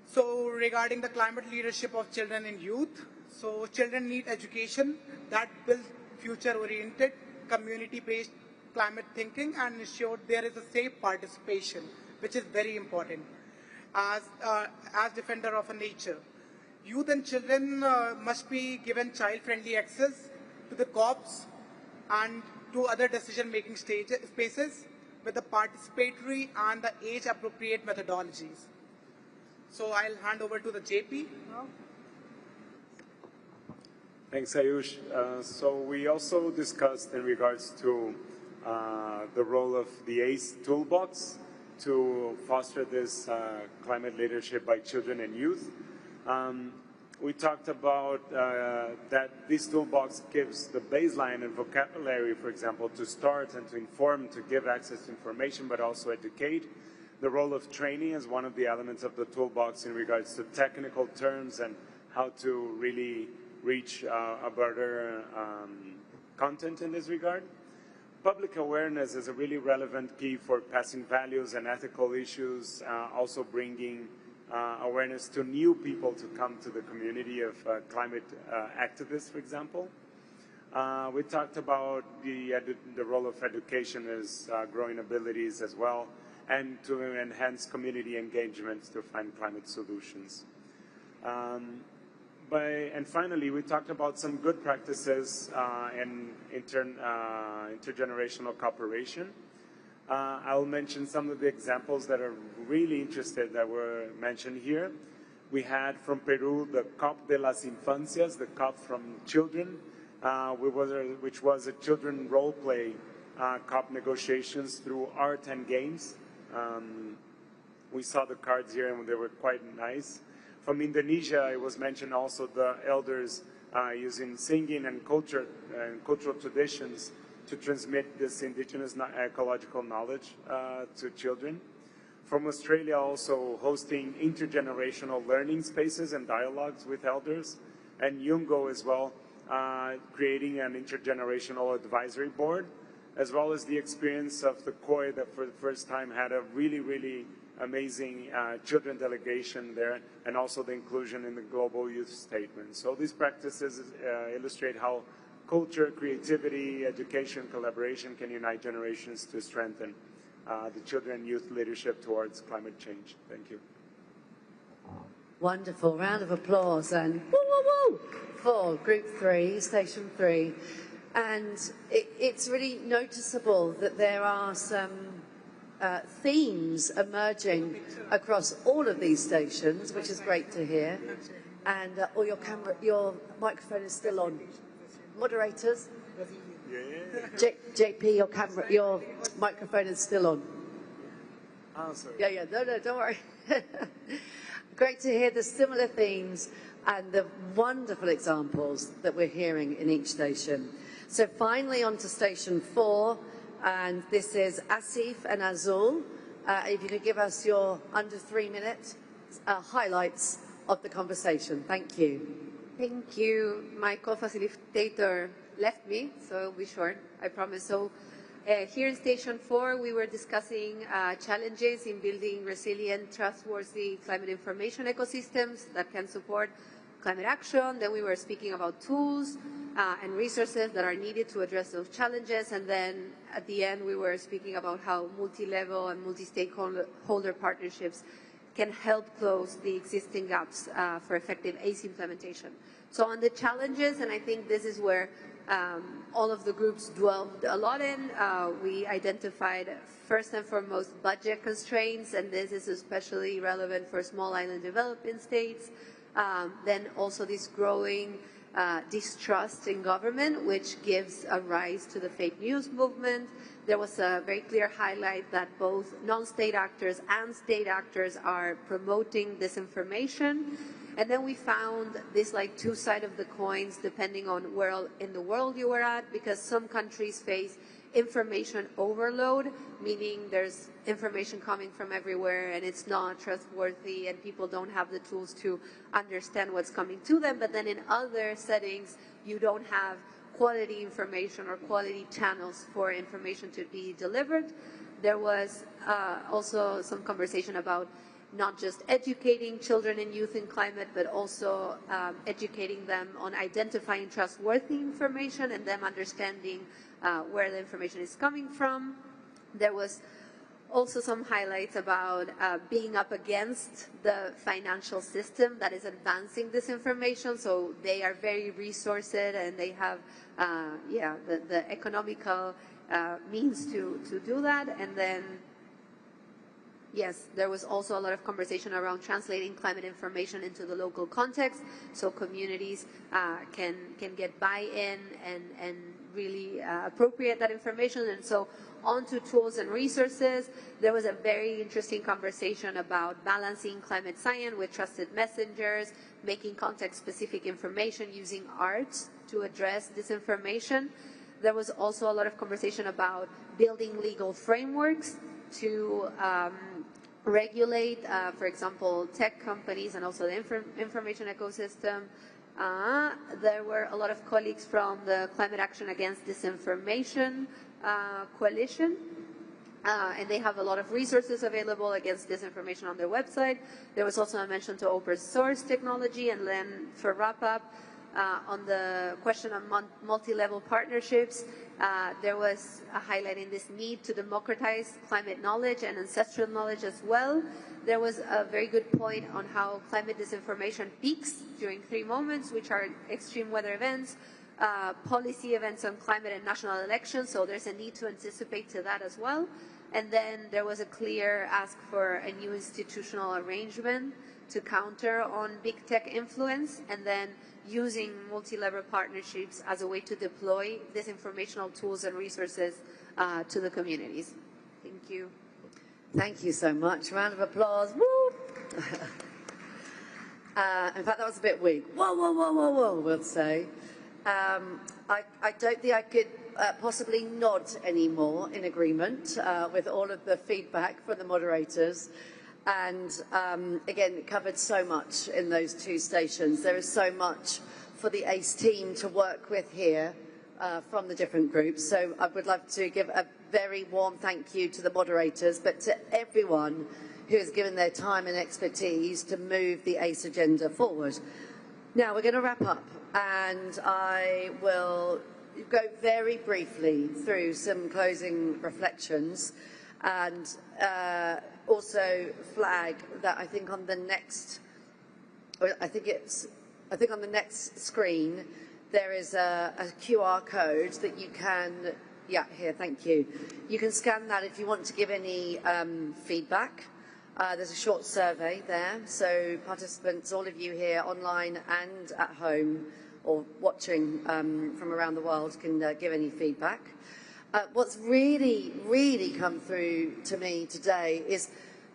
So regarding the climate leadership of children and youth, so children need education that builds future-oriented, community-based climate thinking and ensure there is a safe participation, which is very important as defender of a nature. Youth and children must be given child-friendly access to the COPs and to other decision-making spaces with the participatory and the age-appropriate methodologies. So I'll hand over to the JP now. Thanks, Ayush. So we also discussed in regards to the role of the ACE toolbox to foster this climate leadership by children and youth. We talked about that this toolbox gives the baseline and vocabulary, for example, to start and to inform, to give access to information, but also educate. The role of training is one of the elements of the toolbox in regards to technical terms and how to really reach a broader content in this regard. Public awareness is a really relevant key for passing values and ethical issues, also bringing awareness to new people to come to the community of climate activists, for example. We talked about the role of education as growing abilities as well, and to enhance community engagement to find climate solutions. And finally, we talked about some good practices in intergenerational cooperation. I'll mention some of the examples that are really interested that were mentioned here. We had from Peru the COP de las Infancias, the COP from children, which was a children role play COP negotiations through art and games. We saw the cards here and they were quite nice. From Indonesia, it was mentioned also the elders using singing and cultural traditions to transmit this indigenous ecological knowledge to children. From Australia, also hosting intergenerational learning spaces and dialogues with elders. And Yungo as well, creating an intergenerational advisory board, as well as the experience of the COI that for the first time had a really, really amazing children delegation there, and also the inclusion in the Global Youth Statement. So these practices illustrate how culture, creativity, education, collaboration can unite generations to strengthen the children and youth leadership towards climate change. Thank you. Wonderful. Round of applause and woo, woo, woo, for Group 3, Station 3. And it's really noticeable that there are some themes emerging across all of these stations, which is great to hear. And your microphone is still on. Moderators? JP, your microphone is still on. Oh, sorry. Yeah, no, don't worry. Great to hear the similar themes and the wonderful examples that we're hearing in each station. So finally on to Station 4, and this is Asif and Azul. If you could give us your under 3-minute highlights of the conversation. Thank you. Thank you. My co-facilitator left me, so it'll be short, I promise. So here in Station 4, we were discussing challenges in building resilient, trustworthy climate information ecosystems that can support climate action. Then we were speaking about tools and resources that are needed to address those challenges. And then at the end, we were speaking about how multi-level and multi-stakeholder partnerships can help close the existing gaps for effective ACE implementation. So on the challenges, and I think this is where all of the groups dwelled a lot in, we identified first and foremost budget constraints, and this is especially relevant for small island developing states. Then also this growing distrust in government, which gives a rise to the fake news movement. There was a very clear highlight that both non-state actors and state actors are promoting disinformation. And then we found this like two sides of the coins depending on where in the world you were at, because some countries face information overload, meaning there's information coming from everywhere and it's not trustworthy and people don't have the tools to understand what's coming to them. But then in other settings, you don't have quality information or quality channels for information to be delivered. There was also some conversation about not just educating children and youth in climate, but also educating them on identifying trustworthy information and them understanding where the information is coming from. There was also some highlights about being up against the financial system that is advancing this information. So they are very resourced and they have, the economical means to do that. And then Yes, there was also a lot of conversation around translating climate information into the local context, so communities can get buy-in and really appropriate that information. And so onto tools and resources, there was a very interesting conversation about balancing climate science with trusted messengers, making context-specific information, using art to address disinformation. There was also a lot of conversation about building legal frameworks to regulate, for example, tech companies and also the information ecosystem. There were a lot of colleagues from the Climate Action Against Disinformation Coalition, and they have a lot of resources available against disinformation on their website. There was also a mention to open source technology, and then for wrap-up, on the question of multi-level partnerships, there was a highlighting this need to democratize climate knowledge and ancestral knowledge as well. There was a very good point on how climate disinformation peaks during 3 moments, which are extreme weather events, policy events on climate and national elections, so there's a need to anticipate to that as well. And then there was a clear ask for a new institutional arrangement to counter on big tech influence, and then using multi-level partnerships as a way to deploy these informational tools and resources to the communities. Thank you. Thank you so much. Round of applause. Woo! In fact, that was a bit weak. Whoa, whoa, whoa, whoa, whoa, we'll say. I don't think I could possibly nod anymore in agreement with all of the feedback from the moderators. And again, it covered so much in those 2 stations. There is so much for the ACE team to work with here from the different groups. So I would love to give a very warm thank you to the moderators, but to everyone who has given their time and expertise to move the ACE agenda forward. Now we're going to wrap up, and I will go very briefly through some closing reflections, and also flag that I think on the next, on the next screen there is a QR code that you can, yeah, here, thank you. You can scan that if you want to give any feedback. There's a short survey there, so participants, all of you here online and at home or watching from around the world can give any feedback. What's really, really come through to me today is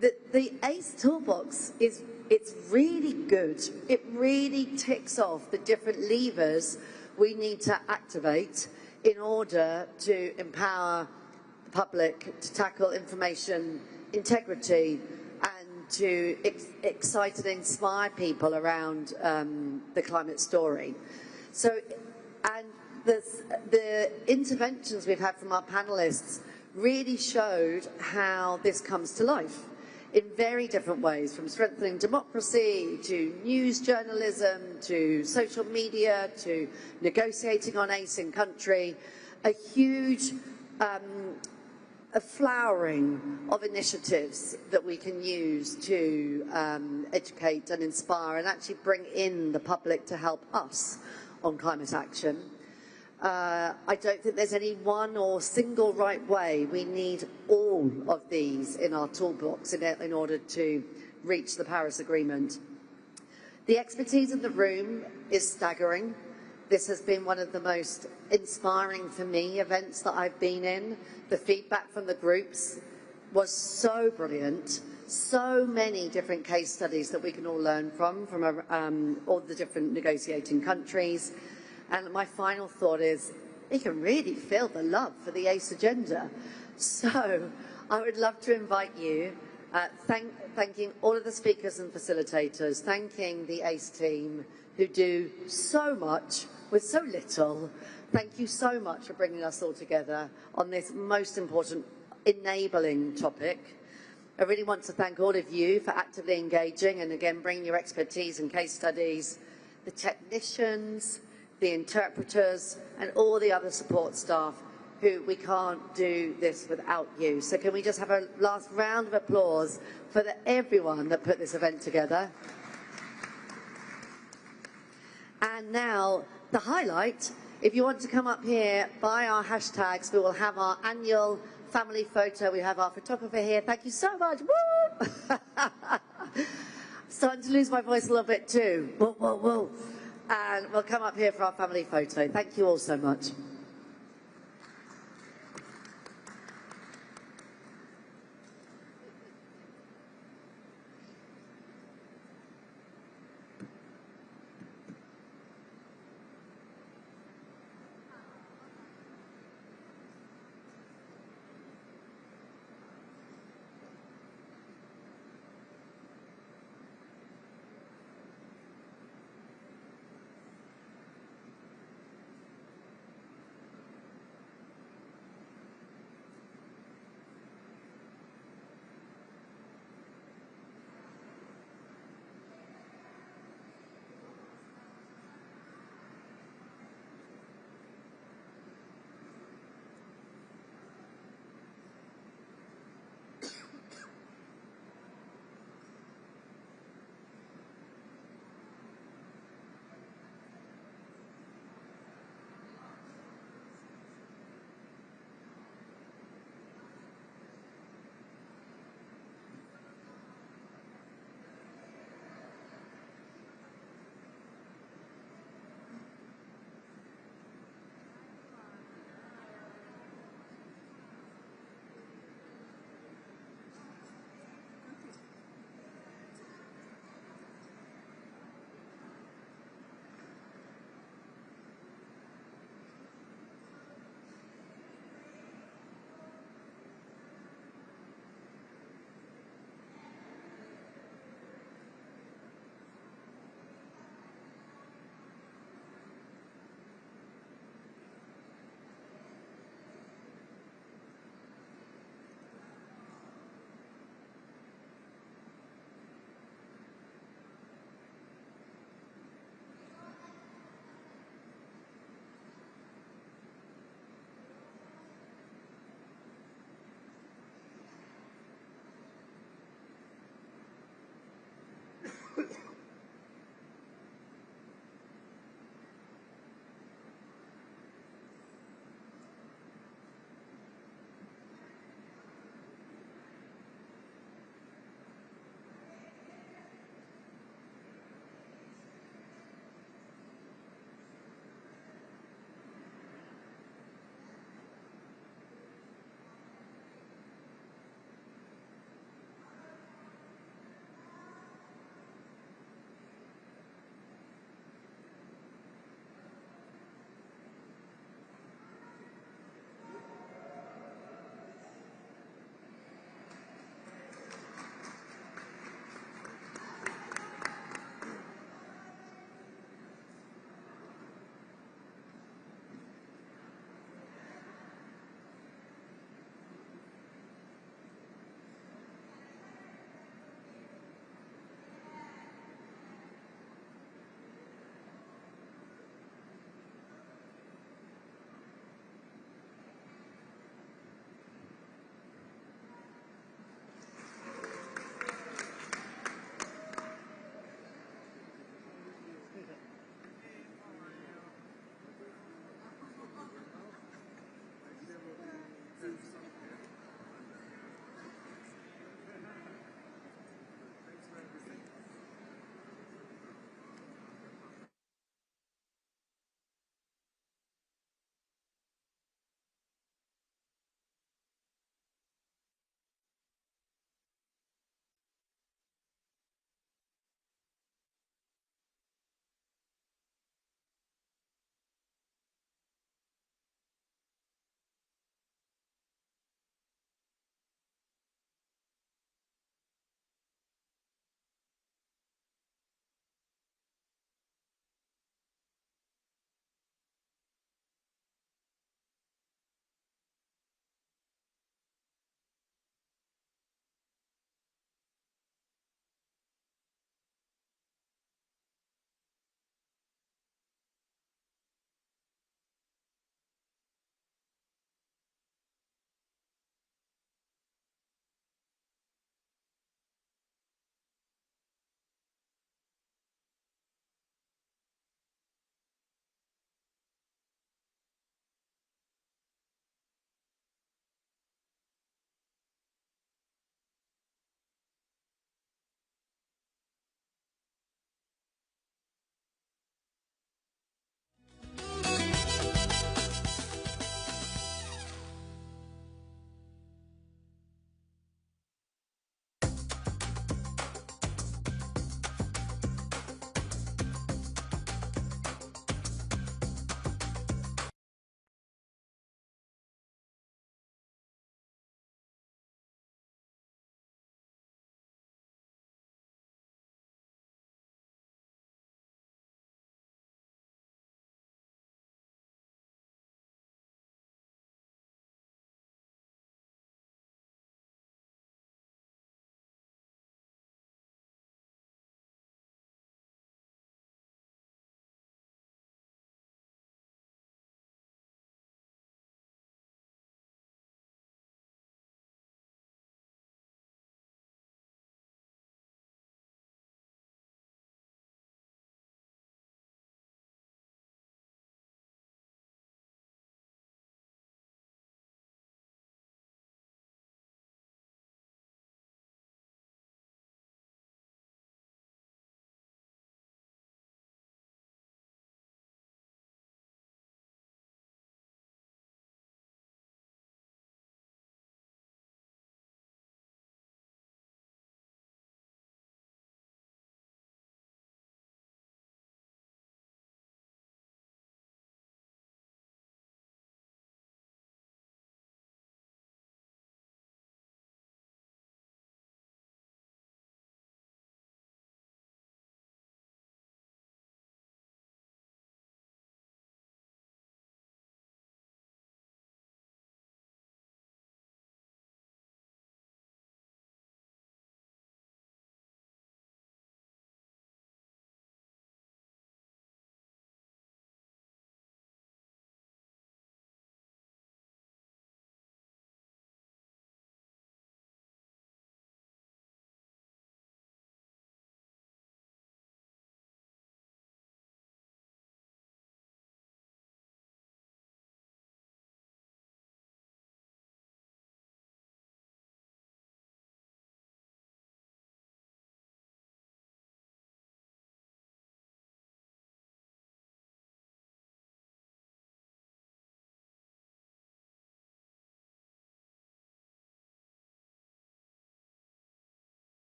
that the ACE toolbox it's really good. It really ticks off the different levers we need to activate in order to empower the public to tackle information integrity and to excite and inspire people around the climate story. So, and the interventions we've had from our panelists really showed how this comes to life in very different ways, from strengthening democracy to news journalism to social media to negotiating on ACE in country. A huge a flowering of initiatives that we can use to educate and inspire and actually bring in the public to help us on climate action. I don't think there's any one or single right way. We need all of these in our toolbox in order to reach the Paris Agreement. The expertise in the room is staggering. This has been one of the most inspiring for me events that I've been in. The feedback from the groups was so brilliant. So many different case studies that we can all learn from all the different negotiating countries. And my final thought is, you can really feel the love for the ACE agenda. So I would love to invite you, thanking all of the speakers and facilitators, thanking the ACE team who do so much with so little. Thank you so much for bringing us all together on this most important enabling topic. I really want to thank all of you for actively engaging and again bringing your expertise and case studies, the technicians, the interpreters and all the other support staff who we can't do this without you. So can we just have a last round of applause for everyone that put this event together. And now the highlight, if you want to come up here by our hashtags, we will have our annual family photo. We have our photographer here. Thank you so much. Woo! Starting to lose my voice a little bit too. Whoa, whoa, whoa. And we'll come up here for our family photo. Thank you all so much.